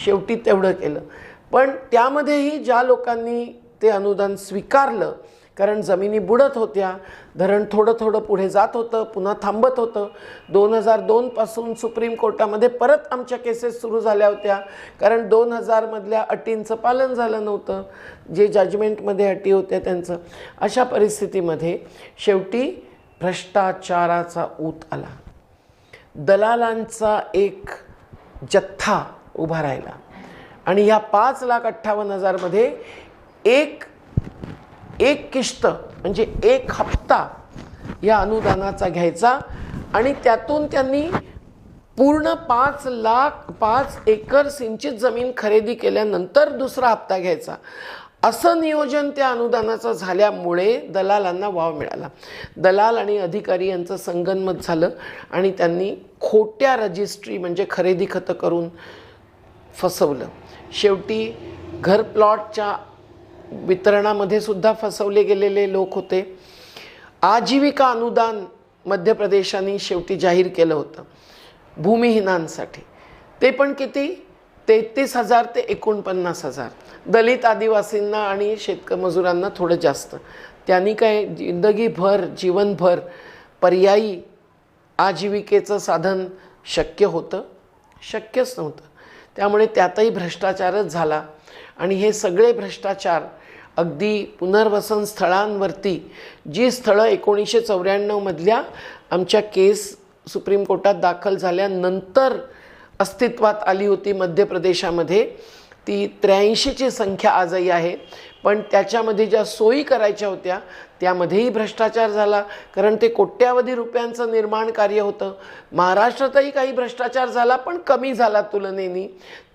शेवटी तेवढं केलं. पण त्यामध्येही ज्या लोकांनी ते अनुदान स्वीकारलं, कारण जमिनी बुडत होत्या, धरण थोडं थोडं पुढे जात होतं, पुन्हा थांबत होतं. 2002 पासून सुप्रीम कोर्टामध्ये परत आमच्या केसेस सुरू झाल्या होत्या, कारण 2000 मधल्या अटींचं पालन झालं नव्हतं, जे जजमेंटमध्ये अटी होत्या त्यांचं. अशा परिस्थितीमध्ये शेवटी भ्रष्टाचाराचा ऊत आला. दलालांचा एक जथ्था उभा राहिला आणि ह्या 5,58,000 मध्ये एक किस्त म्हणजे एक हप्ता या अनुदानाचा घ्यायचा आणि त्यातून त्यांनी पूर्ण 5 एकर सिंचित जमीन खरेदी केल्यानंतर दुसरा हप्ता घ्यायचा. असं नियोजन त्या अनुदानाचं झाल्यामुळे दलालांना वाव मिळाला. दलाल आणि अधिकारी यांचं संगनमत झालं आणि त्यांनी खोट्या रजिस्ट्री म्हणजे खरेदी खतं करून फसवलं. शेवटी घर प्लॉटच्या वितरणामध्ये सुद्धा फसवले गेलेले लोक होते. आजीविका अनुदान मध्य प्रदेशाने शेवटी जाहीर केलं होतं भूमिहीनांसाठी. ते पण किती? 33,000 ते 49,000. दलित आदिवासींना आणि शेतमजुरांना थोडं जास्त. त्यांनी काय जीवनभर पर्यायी आजीविकेचं साधन शक्य होतं? शक्यच नव्हतं. त्यामुळे त्यातही भ्रष्टाचारच झाला आणि हे सगळे भ्रष्टाचार अगदी पुनर्वसन स्थळांवरती, जी स्थळं 1994 मधल्या आमच्या केस सुप्रीम कोर्टात दाखल झाल्यानंतर अस्तित्वात आली होती मध्य प्रदेशामध्ये, ती 83ची संख्या आजही आहे. पण त्याच्यामध्ये ज्या सोयी करायच्या होत्या त्यामध्येही भ्रष्टाचार झाला, कारण ते कोट्यावधी रुपयांचं निर्माण कार्य होतं. महाराष्ट्रातही काही भ्रष्टाचार झाला, पण कमी झाला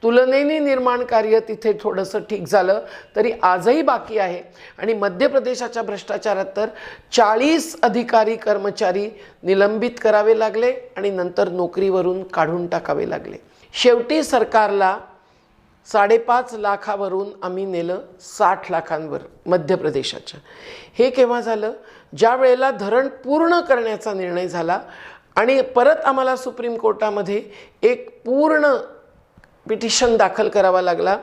तुलनेने निर्माण कार्य तिथे थोडंसं ठीक झालं, तरी आजही बाकी आहे. आणि मध्य प्रदेशाच्या भ्रष्टाचारात तर 40 अधिकारी कर्मचारी निलंबित करावे लागले आणि नंतर नोकरीवरून काढून टाकावे लागले. शेवटी सरकारला 5.5 लाखावरून आम्ही नेलं 60 लाखांवर मध्य प्रदेशाच्या. हे केव्हा झालं? ज्या वेळेला धरण पूर्ण करण्याचा निर्णय झाला आणि परत आम्हाला सुप्रीम कोर्टामध्ये एक पूर्ण पिटिशन दाखल करावा लागला.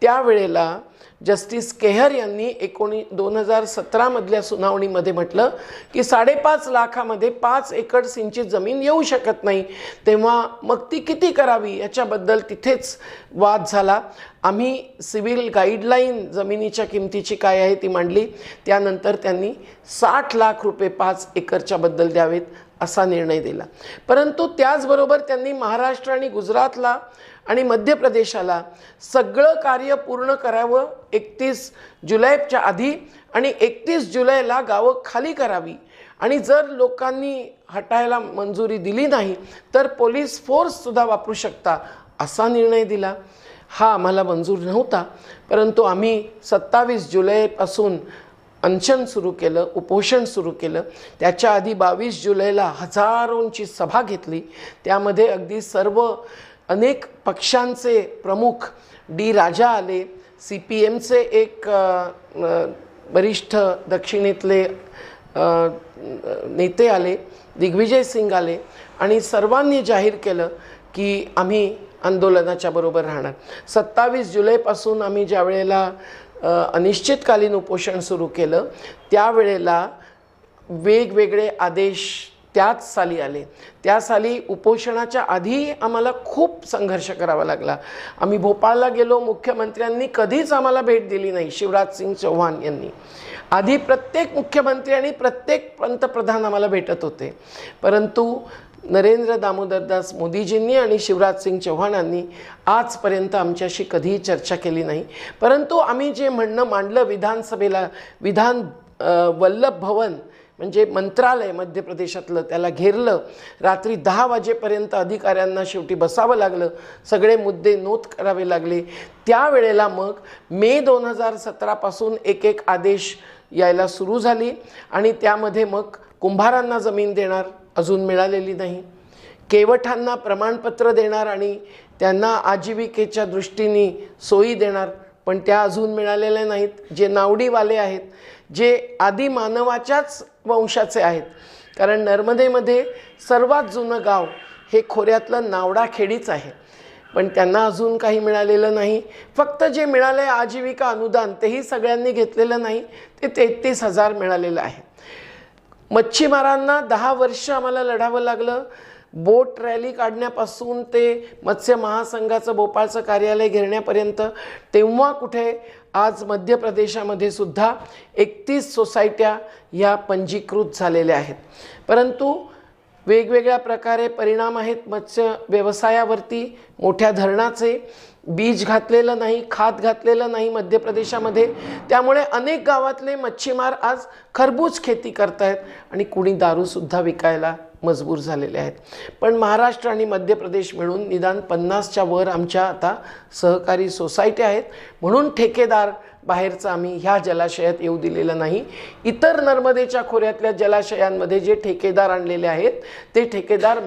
त्यावेळेला जस्टिस केहर यांनी 2017 मधल्या सुनावणीमध्ये म्हटलं की 5.5 लाखामध्ये 5 एकर सिंचित जमीन येऊ शकत नाही, तेव्हा मग ती किती करावी याच्याबद्दल तिथेच वाद झाला. आम्ही सिव्हिल गाईडलाईन जमिनीच्या किमतीची काय आहे ती मांडली. त्यानंतर त्यांनी 60 लाख रुपये 5 एकरच्या बद्दल द्यावेत असा निर्णय दिला. परंतु त्याचबरोबर त्यांनी महाराष्ट्र आणि गुजरातला आणि मध्य प्रदेशाला सगळं कार्य पूर्ण करावं 31 जुलैच्या आधी आणि 31 जुलैला गावं खाली करावी आणि जर लोकांनी हटायला मंजुरी दिली नाही तर पोलीस फोर्ससुद्धा वापरू शकता असा निर्णय दिला. हा आम्हाला मंजूर नव्हता, परंतु आम्ही 27 जुलैपासून अनशन सुरू केलं, उपोषण सुरू केलं. त्याच्या आधी 22 जुलैला हजारोंची सभा घेतली. त्यामध्ये अगदी अनेक पक्षांचे प्रमुख डी राजा आले, CPMचे एक वरिष्ठ दक्षिणेतले नेते आले, दिग्विजय सिंग आले आणि सर्वांनी जाहीर केलं की आम्ही आंदोलनाच्या बरोबर राहणार. 27 जुलैपासून आम्ही ज्या वेळेला अनिश्चितकालीन उपोषण सुरू केलं त्यावेळेला वेगवेगळे आदेश त्याच साली आले. त्या साली उपोषणाच्या आधी आम्हाला खूप संघर्ष करावा लागला. आम्ही भोपाळला गेलो, मुख्यमंत्र्यांनी कधीच आम्हाला भेट दिली नाही. शिवराज सिंग चौहान यांनी आधी प्रत्येक मुख्यमंत्री आणि प्रत्येक पंतप्रधान आम्हाला भेटत होते, परंतु नरेंद्र दामोदरदास मोदीजींनी आणि शिवराज सिंग चौहानांनी आजपर्यंत आमच्याशी कधीही चर्चा केली नाही. परंतु आम्ही जे म्हणणं मांडलं विधानसभेला, वल्लभ भवन म्हणजे मंत्रालय मध्य प्रदेशातलं, त्याला घेरलं. रात्री 10 वाजेपर्यंत अधिकाऱ्यांना शेवटी बसावं लागलं, सगळे मुद्दे नोट करावे लागले. त्यावेळेला मग मे 2017पासून एक आदेश यायला सुरू झाली आणि त्यामध्ये मग कुंभारांना जमीन देणार, अजून मिळालेली नाही. केवठांना प्रमाणपत्र देणार आणि त्यांना आजीविकेच्या दृष्टीने सोयी देणार, पण त्या अजून मिळालेल्या नाहीत. जे नावडीवाले आहेत, जे आदी मानवाच्याच वंशाचे आहेत, कारण नर्मदेमध्ये सर्वात जुनं गाव हे खोऱ्यातलं नावडा खेडीच आहे, पण त्यांना अजून काही मिळालेलं नाही. फक्त जे मिळाले आजीविका अनुदान तेही सगळ्यांनी घेतलेलं नाही, ते 33,000 मिळालेलं आहे. मच्छीमारांना 10 वर्ष आम्हाला लढावं लागलं. बोट रॅली काढण्यापासून ते मत्स्य महासंघाचं भोपाळचं कार्यालय घेण्यापर्यंत. तेव्हा कुठे आज मध्य प्रदेशामध्ये सुद्धा 31 सोसायट्या ह्या पंजीकृत झालेल्या आहेत, परंतु वेगवेगळ्या प्रकारे परिणाम आहेत मत्स्य व्यवसायावरती. मोठ्या धरणाचे बीज घातलेलं नाही, खात घातलेलं नाही मध्य प्रदेशामध्ये, त्यामुळे अनेक गावातले मच्छीमार आज खरबूज खेती करतायत आणि कुणी दारूसुद्धा विकायला मजबूर झालेले आहेत. पण महाराष्ट्र आणि मध्य प्रदेश मिळून निदान 50च्या वर आमच्या आता सहकारी सोसायटी आहेत, म्हणून ठेकेदार बाहेरचं आम्ही ह्या जलाशयात येऊ दिलेलं नाही. इतर नर्मदेच्या खोऱ्यातल्या जलाशयांमध्ये जे ठेकेदार आणलेले आहेत ते ठेकेदार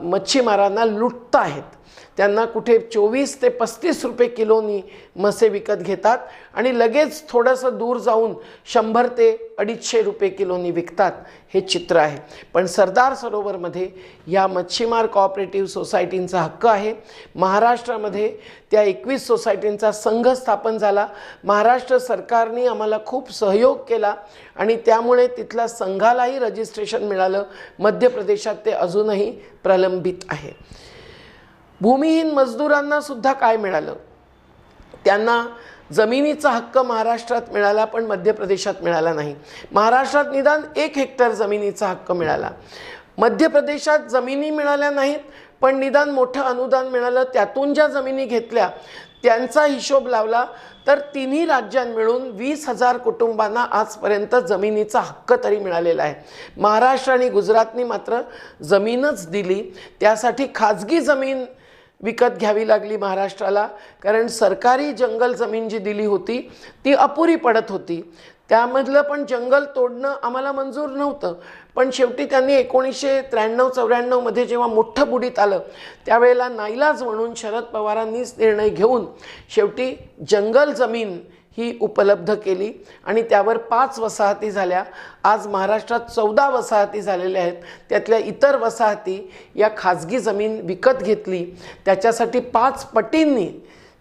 मच्छीमारांना लुटत आहेत. त्यांना कुठे 24 ते 35 रुपये किलोनी मासे विकत घेतात आणि लगेच थोडंसं दूर जाऊन 100 ते 250 रुपये किलोनी विकतात. हे चित्र आहे. पण सरदार सरोवरमध्ये या मच्छीमार कोऑपरेटिव्ह सोसायटींचा हक्क आहे. महाराष्ट्रामध्ये त्या 21 सोसायटींचा संघ स्थापन झाला. महाराष्ट्र सरकारने आम्हाला खूप सहयोग केला आणि त्यामुळे तिथल्या संघालाही रजिस्ट्रेशन मिळालं. मध्य प्रदेशात ते अजूनही प्रलंबित आहे. भूमिहीन मजदूरांना सुद्धा काय मिळालं? त्यांना जमिनीचा हक्क महाराष्ट्रात मिळाला, पण मध्य प्रदेशात मिळाला नाही. महाराष्ट्रात निदान 1 हेक्टर जमिनीचा हक्क मिळाला. मध्य प्रदेशात जमिनी मिळाल्या नाहीत, पण निदान मोठं अनुदान मिळालं. त्यातून ज्या जमिनी घेतल्या त्यांचा हिशोब लावला तर तिन्ही राज्यां मिळून 20,000 कुटुंबांना आजपर्यंत जमिनीचा हक्क तरी मिळालेला आहे. महाराष्ट्र आणि गुजरातनी मात्र जमीनच दिली. त्यासाठी खाजगी जमीन विकत घ्यावी लागली महाराष्ट्राला, कारण सरकारी जंगल जमीन जी दिली होती ती अपुरी पडत होती. त्यामधलं पण जंगल तोडणं आम्हाला मंजूर नव्हतं, पण शेवटी त्यांनी 1993-94 मध्ये जेव्हा मोठं बुडीत आलं त्यावेळेला नाईलाज म्हणून शरद पवारांनीच निर्णय घेऊन शेवटी जंगल जमीन ही उपलब्ध केली आणि त्यावर 5 वसाहती झाल्या. आज महाराष्ट्रात 14 वसाहती झालेल्या आहेत. त्यातल्या इतर वसाहती या खाजगी जमीन विकत घेतली. त्याच्यासाठी 5 पटींनी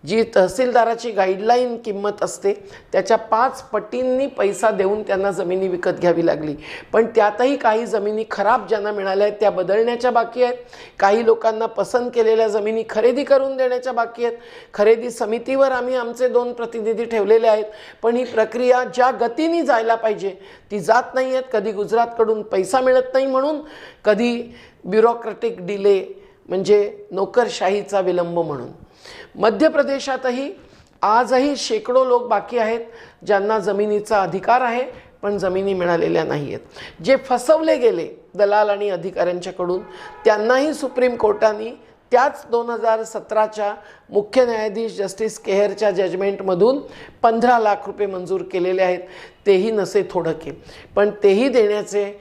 जी तहसीलदाराची गाईडलाईन किंमत असते त्याच्या 5 पटींनी पैसा देऊन त्यांना जमिनी विकत घ्यावी लागली. पण त्यातही काही जमिनी खराब ज्यांना मिळाल्या आहेत त्या बदलण्याच्या बाकी आहेत. काही लोकांना पसंत केलेल्या जमिनी खरेदी करून देण्याच्या बाकी आहेत. खरेदी समितीवर आम्ही आमचे 2 प्रतिनिधी ठेवलेले आहेत, पण ही प्रक्रिया ज्या गतीने जायला पाहिजे ती जात नाही आहेत. कधी गुजरातकडून पैसा मिळत नाही म्हणून, कधी ब्युरोक्रॅटिक डिले म्हणजे नोकरशाहीचा विलंब म्हणून. मध्य प्रदेशातही आजही शेकडो लोक बाकी आहेत ज्यांना जमिनीचा अधिकार आहे, पण जमिनी मिळालेल्या नाही आहेत. जे फसवले गेले दलाल आणि अधिकाऱ्यांच्याकडून त्यांनाही सुप्रीम कोर्टाने त्याच 2017च्या मुख्य न्यायाधीश जस्टिस केहरच्या जजमेंटमधून 15 लाख रुपये मंजूर केलेले आहेत. तेही नसे थोडके, पण तेही देण्याचे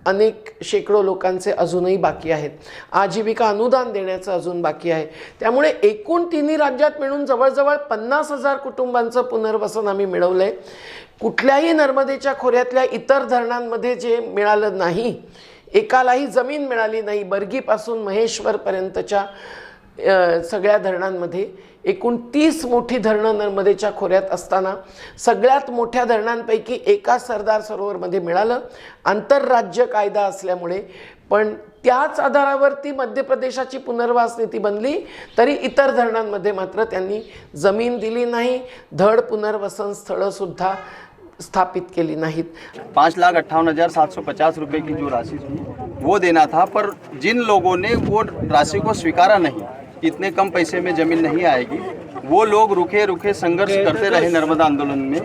अनेक शेकडो लोकांचे अजूनही बाकी आहेत. आजीविका अनुदान देण्याचं अजून बाकी आहे. त्यामुळे एकूण तिन्ही राज्यात मिळून जवळजवळ 50,000 कुटुंबांचं पुनर्वसन आम्ही मिळवलं आहे. कुठल्याही नर्मदेच्या खोऱ्यातल्या इतर धरणांमध्ये जे मिळालं नाही, एकालाही जमीन मिळाली नाही, बर्गीपासून महेश्वरपर्यंतच्या सगळ्या धरणांमध्ये एकूण 30 मोठी धरणं नर्मदेच्या खोऱ्यात असताना सगळ्यात मोठ्या धरणांपैकी एका सरदार सरोवरमध्ये मिळालं. आंतरराज्य कायदा असल्यामुळे, पण त्याच आधारावरती मध्य प्रदेशाची पुनर्वास नीती बनली, तरी इतर धरणांमध्ये मात्र त्यांनी जमीन दिली नाही, धड पुनर्वसन स्थळंसुद्धा स्थापित केली नाहीत. 5,58,750 रुपए की जो राशि थी वो देना था, पर जिन लोगों ने वो राशि को स्वीकारा नहीं, इतने कम पैसे में जमीन नहीं आएगी, वो लोग रुके रुके संघर्ष करते रहे नर्मदा आंदोलन में.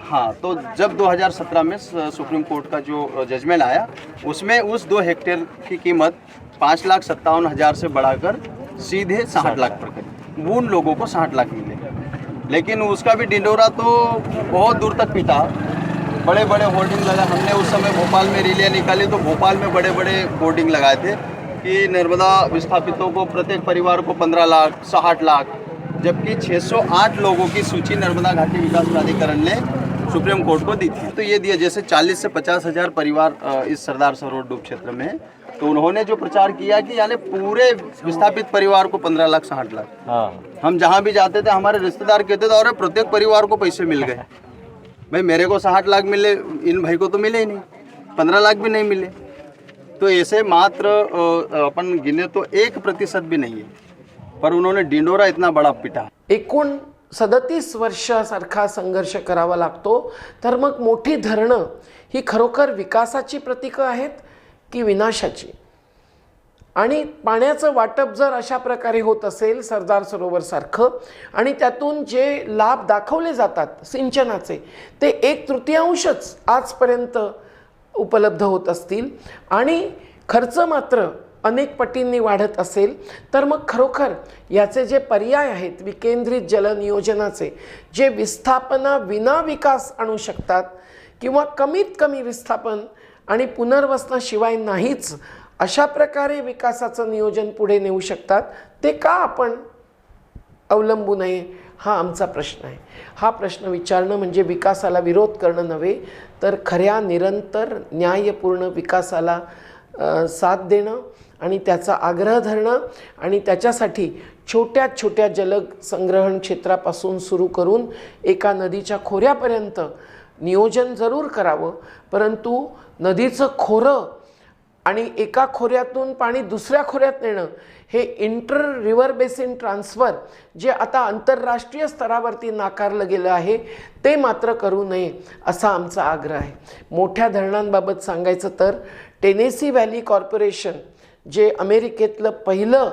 हाँ, तो जब 2017 में सुप्रीम कोर्ट का जो जजमेंट आया उसमें उस 2 हेक्टेयर की कीमत 5,57,000 से बढ़ाकर सीधे 60 लाख पर करी. उन लोगों को 60 लाख मिले, लेकिन उसका भी डिंडोरा तो बहुत दूर तक पीटा. बड़े बड़े होर्डिंग लगा. हमने उस समय भोपाल में रैलियाँ निकाली तो भोपाल में बड़े बड़े होर्डिंग लगाए थे कि नर्मदा विस्थापितों को प्रत्येक परिवार को 15 लाख, 60 लाख, जबकि 608 लोगों की सूची नर्मदा घाटी विकास प्राधिकरण ने सुप्रीम कोर्ट को दी थी. तो ये दिया, जैसे 40 से 50,000 परिवार इस सरदार सरोवर डूब क्षेत्र में है, तो उन्होंने जो प्रचार किया कि यानी पूरे विस्थापित परिवार को 15 लाख, 60 लाख. हम जहाँ भी जाते थे हमारे रिश्तेदार कहते थे, और प्रत्येक परिवार को पैसे मिल गए. भाई मेरे को 60 लाख मिले, इन भाई को तो मिले ही नहीं, 15 लाख भी नहीं मिले. तो ऐसे मात्र अपन गिने तो 1% भी नहीं है, पर उन्होंने डिंडोरा इतना बड़ा पिटा. एकूण 37 वर्षासारखा संघर्ष करावा लागतो. तर मग मोठी धरणं ही खरोखर विकासाची प्रतीकं आहेत की विनाशाची? आणि पाण्याचं वाटप जर अशा प्रकारे होत असेल सरदार सरोवरसारखं, आणि त्यातून जे लाभ दाखवले जातात सिंचनाचे, ते 1/3 आजपर्यंत उपलब्ध होत असतील आणि खर्च मात्र अनेक पटींनी वाढत असेल, तर मग खरोखर याचे जे पर्याय आहेत विकेंद्रित जलनियोजनाचे, जे विस्थापना विना विकास आणू शकतात किंवा कमीत कमी विस्थापन आणि पुनर्वसनाशिवाय नाहीच अशा प्रकारे विकासाचं नियोजन पुढे नेऊ शकतात, ते का आपण अवलंबू नये, हा आमचा प्रश्न आहे. हा प्रश्न विचारणं म्हणजे विकासाला विरोध करणं नव्हे, तर खऱ्या निरंतर न्यायपूर्ण विकासाला साथ देणं आणि त्याचा आग्रह धरणं, आणि त्याच्यासाठी छोट्या छोट्या जलसंग्रहण क्षेत्रापासून सुरू करून एका नदीच्या खोऱ्यापर्यंत नियोजन जरूर करावं, परंतु नदीचं खोरं आणि एका खोऱ्यातून पाणी दुसऱ्या खोऱ्यात नेणं, हे इंटर रिव्हर बेसिन ट्रान्सफर जे आता आंतरराष्ट्रीय स्तरावरती नाकारलं गेलं आहे, ते मात्र करू नये असा आमचा आग्रह आहे. मोठ्या धरणांबाबत सांगायचं तर टेनेसी व्हॅली कॉर्पोरेशन जे अमेरिकेतलं पहिलं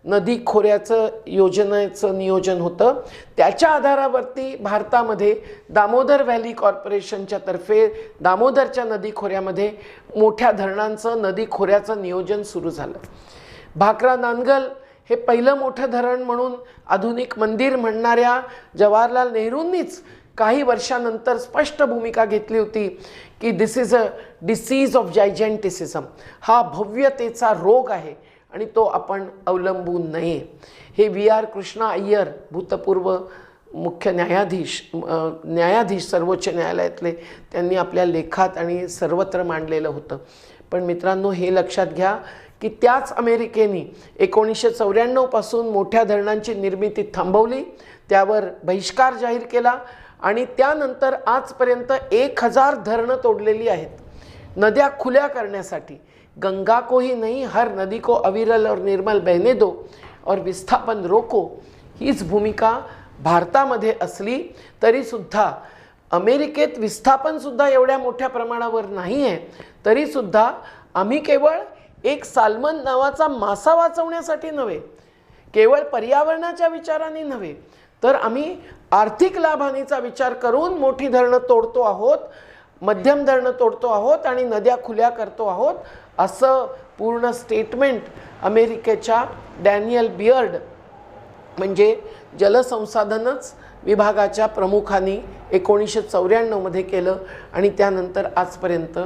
नदी खोऱ्याचं योजनेचं नियोजन होतं, त्याच्या आधारावरती भारतामध्ये दामोदर व्हॅली कॉर्पोरेशनच्या तर्फे दामोदरच्या नदी खोऱ्यामध्ये मोठ्या धरणांचं नदी खोऱ्याचं नियोजन सुरू झालं. भाकरा नांदगल हे पहिलं मोठं धरण म्हणून आधुनिक मंदिर म्हणणाऱ्या जवाहरलाल नेहरूंनीच काही वर्षानंतर स्पष्ट भूमिका घेतली होती की दिस इज अ डिसीज ऑफ जायजेंटिसिझम, हा भव्यतेचा रोग आहे आणि तो आपण अवलंबू नये. हे VR कृष्णा अय्यर भूतपूर्व मुख्य न्यायाधीश सर्वोच्च न्यायालयातले, त्यांनी आपल्या लेखात आणि सर्वत्र मांडलेलं होतं. पण मित्रांनो, हे लक्षात घ्या की त्याच अमेरिकेने 1994 पासून मोठ्या धरणांची निर्मिती थांबवली, त्यावर बहिष्कार जाहीर केला आणि त्यानंतर आजपर्यंत 1000 धरणं तोडलेली आहेत नद्या खुल्या करण्यासाठी. गंगा को ही नहीं, हर नदी को अविरल और निर्मल बहने दो और विस्थापन रोको, हीच भूमिका भारतामध्ये असली तरीसुद्धा अमेरिकेत विस्थापनसुद्धा एवढ्या मोठ्या प्रमाणावर नाही आहे, तरीसुद्धा आम्ही केवळ एक साल्मन नावाचा मासा वाचवण्यासाठी नव्हे, केवळ पर्यावरणाच्या विचाराने नव्हे, तर आम्ही आर्थिक लाभानीचा विचार करून मोठी धरणं तोडतो आहोत, मध्यम धरणं तोडतो आहोत आणि नद्या खुल्या करतो आहोत, असं पूर्ण स्टेटमेंट अमेरिकेच्या डॅनियल बियर्ड म्हणजे जलसंसाधनच विभागाच्या प्रमुखांनी 1994 केलं आणि त्यानंतर आजपर्यंत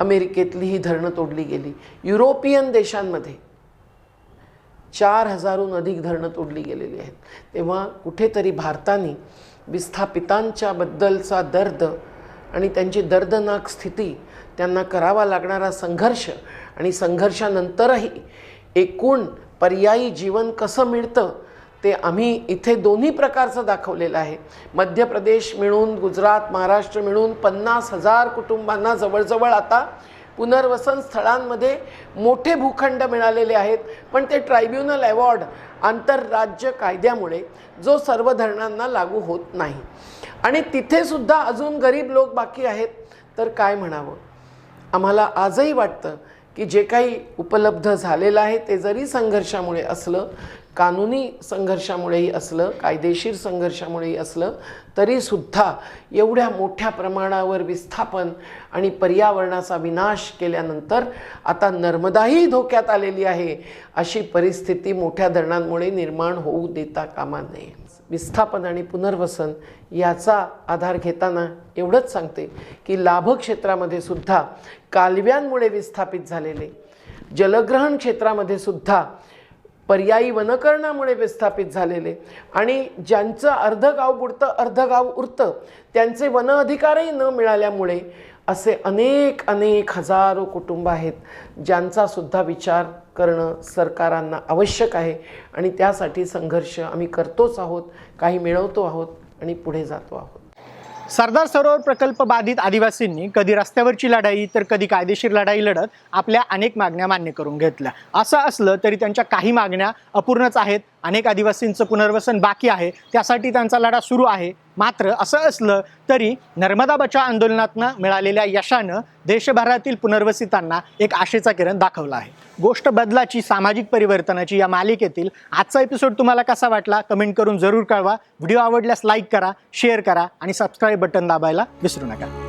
अमेरिकेतली ही धरणं तोडली गेली. युरोपियन देशांमध्ये 4000हून अधिक धरणं तोडली गेलेली आहेत. तेव्हा कुठेतरी भारताने विस्थापितांच्या बद्दलचा दर्द आणि त्यांची दर्दनाक स्थिती, त्यांना करावा लागणारा संघर्ष आणि संघर्षानंतरही एकूण पर्यायी जीवन कसं मिळतं ते आम्ही इथे दोन्ही प्रकारचं दाखवलेलं आहे. मध्य प्रदेश मिळून, गुजरात, महाराष्ट्र मिळून 50,000 कुटुंबांना जवळजवळ आता पुनर्वसन स्थळांमध्ये मोठे भूखंड मिळालेले आहेत. पण ते ट्रायब्युनल अवॉर्ड आंतरराज्य कायद्यामुळे जो सर्व धरणांना लागू होत नाही आणि तिथेसुद्धा अजून गरीब लोक बाकी आहेत. तर काय म्हणावं, आम्हाला आजही वाटतं की जे काही उपलब्ध झालेलं आहे ते जरी संघर्षामुळे असलं, कानूनी संघर्षामुळेही असलं, कायदेशीर संघर्षामुळेही असलं, तरीसुद्धा एवढ्या मोठ्या प्रमाणावर विस्थापन आणि पर्यावरणाचा विनाश केल्यानंतर आता नर्मदाही धोक्यात आलेली आहे. अशी परिस्थिती मोठ्या धरणांमुळे निर्माण होऊ देता कामा नये. विस्थापन आणि पुनर्वसन याचा आधार घेताना एवढंच सांगते की लाभक्षेत्रामध्ये सुद्धा कालव्यांमुळे विस्थापित झालेले, जलग्रहण क्षेत्रामध्ये सुद्धा पर्यायी वनकरणामुळे विस्थापित झालेले आणि ज्यांचं अर्ध गाव बुडतं अर्ध गाव उरतं, त्यांचे वन अधिकारही न मिळाल्यामुळे असे अनेक हजारो कुटुंब आहेत ज्यांचा सुद्धा विचार करणं सरकारांना आवश्यक आहे आणि त्यासाठी संघर्ष आम्ही करतोच आहोत, काही मिळवतो आहोत आणि पुढे जातो आहोत. सरदार सरोवर प्रकल्प बाधित आदिवासींनी कधी रस्त्यावरची लढाई तर कधी कायदेशीर लढाई लढत आपल्या अनेक मागण्या मान्य करून घेतल्या. असं असलं तरी त्यांच्या काही मागण्या अपूर्णच आहेत. अनेक आदिवासींचं पुनर्वसन बाकी आहे, त्यासाठी त्यांचा लढा सुरू आहे. मात्र असं असलं तरी नर्मदा बचाव आंदोलनातनं मिळालेल्या यशानं देशभरातील पुनर्वसितांना एक आशेचा किरण दाखवला आहे. गोष्ट बदलाची, सामाजिक परिवर्तनाची या मालिकेतील आजचा एपिसोड तुम्हाला कसा वाटला कमेंट करून जरूर कळवा. व्हिडिओ आवडल्यास लाईक करा, शेअर करा आणि सबस्क्राईब बटन दाबायला विसरू नका.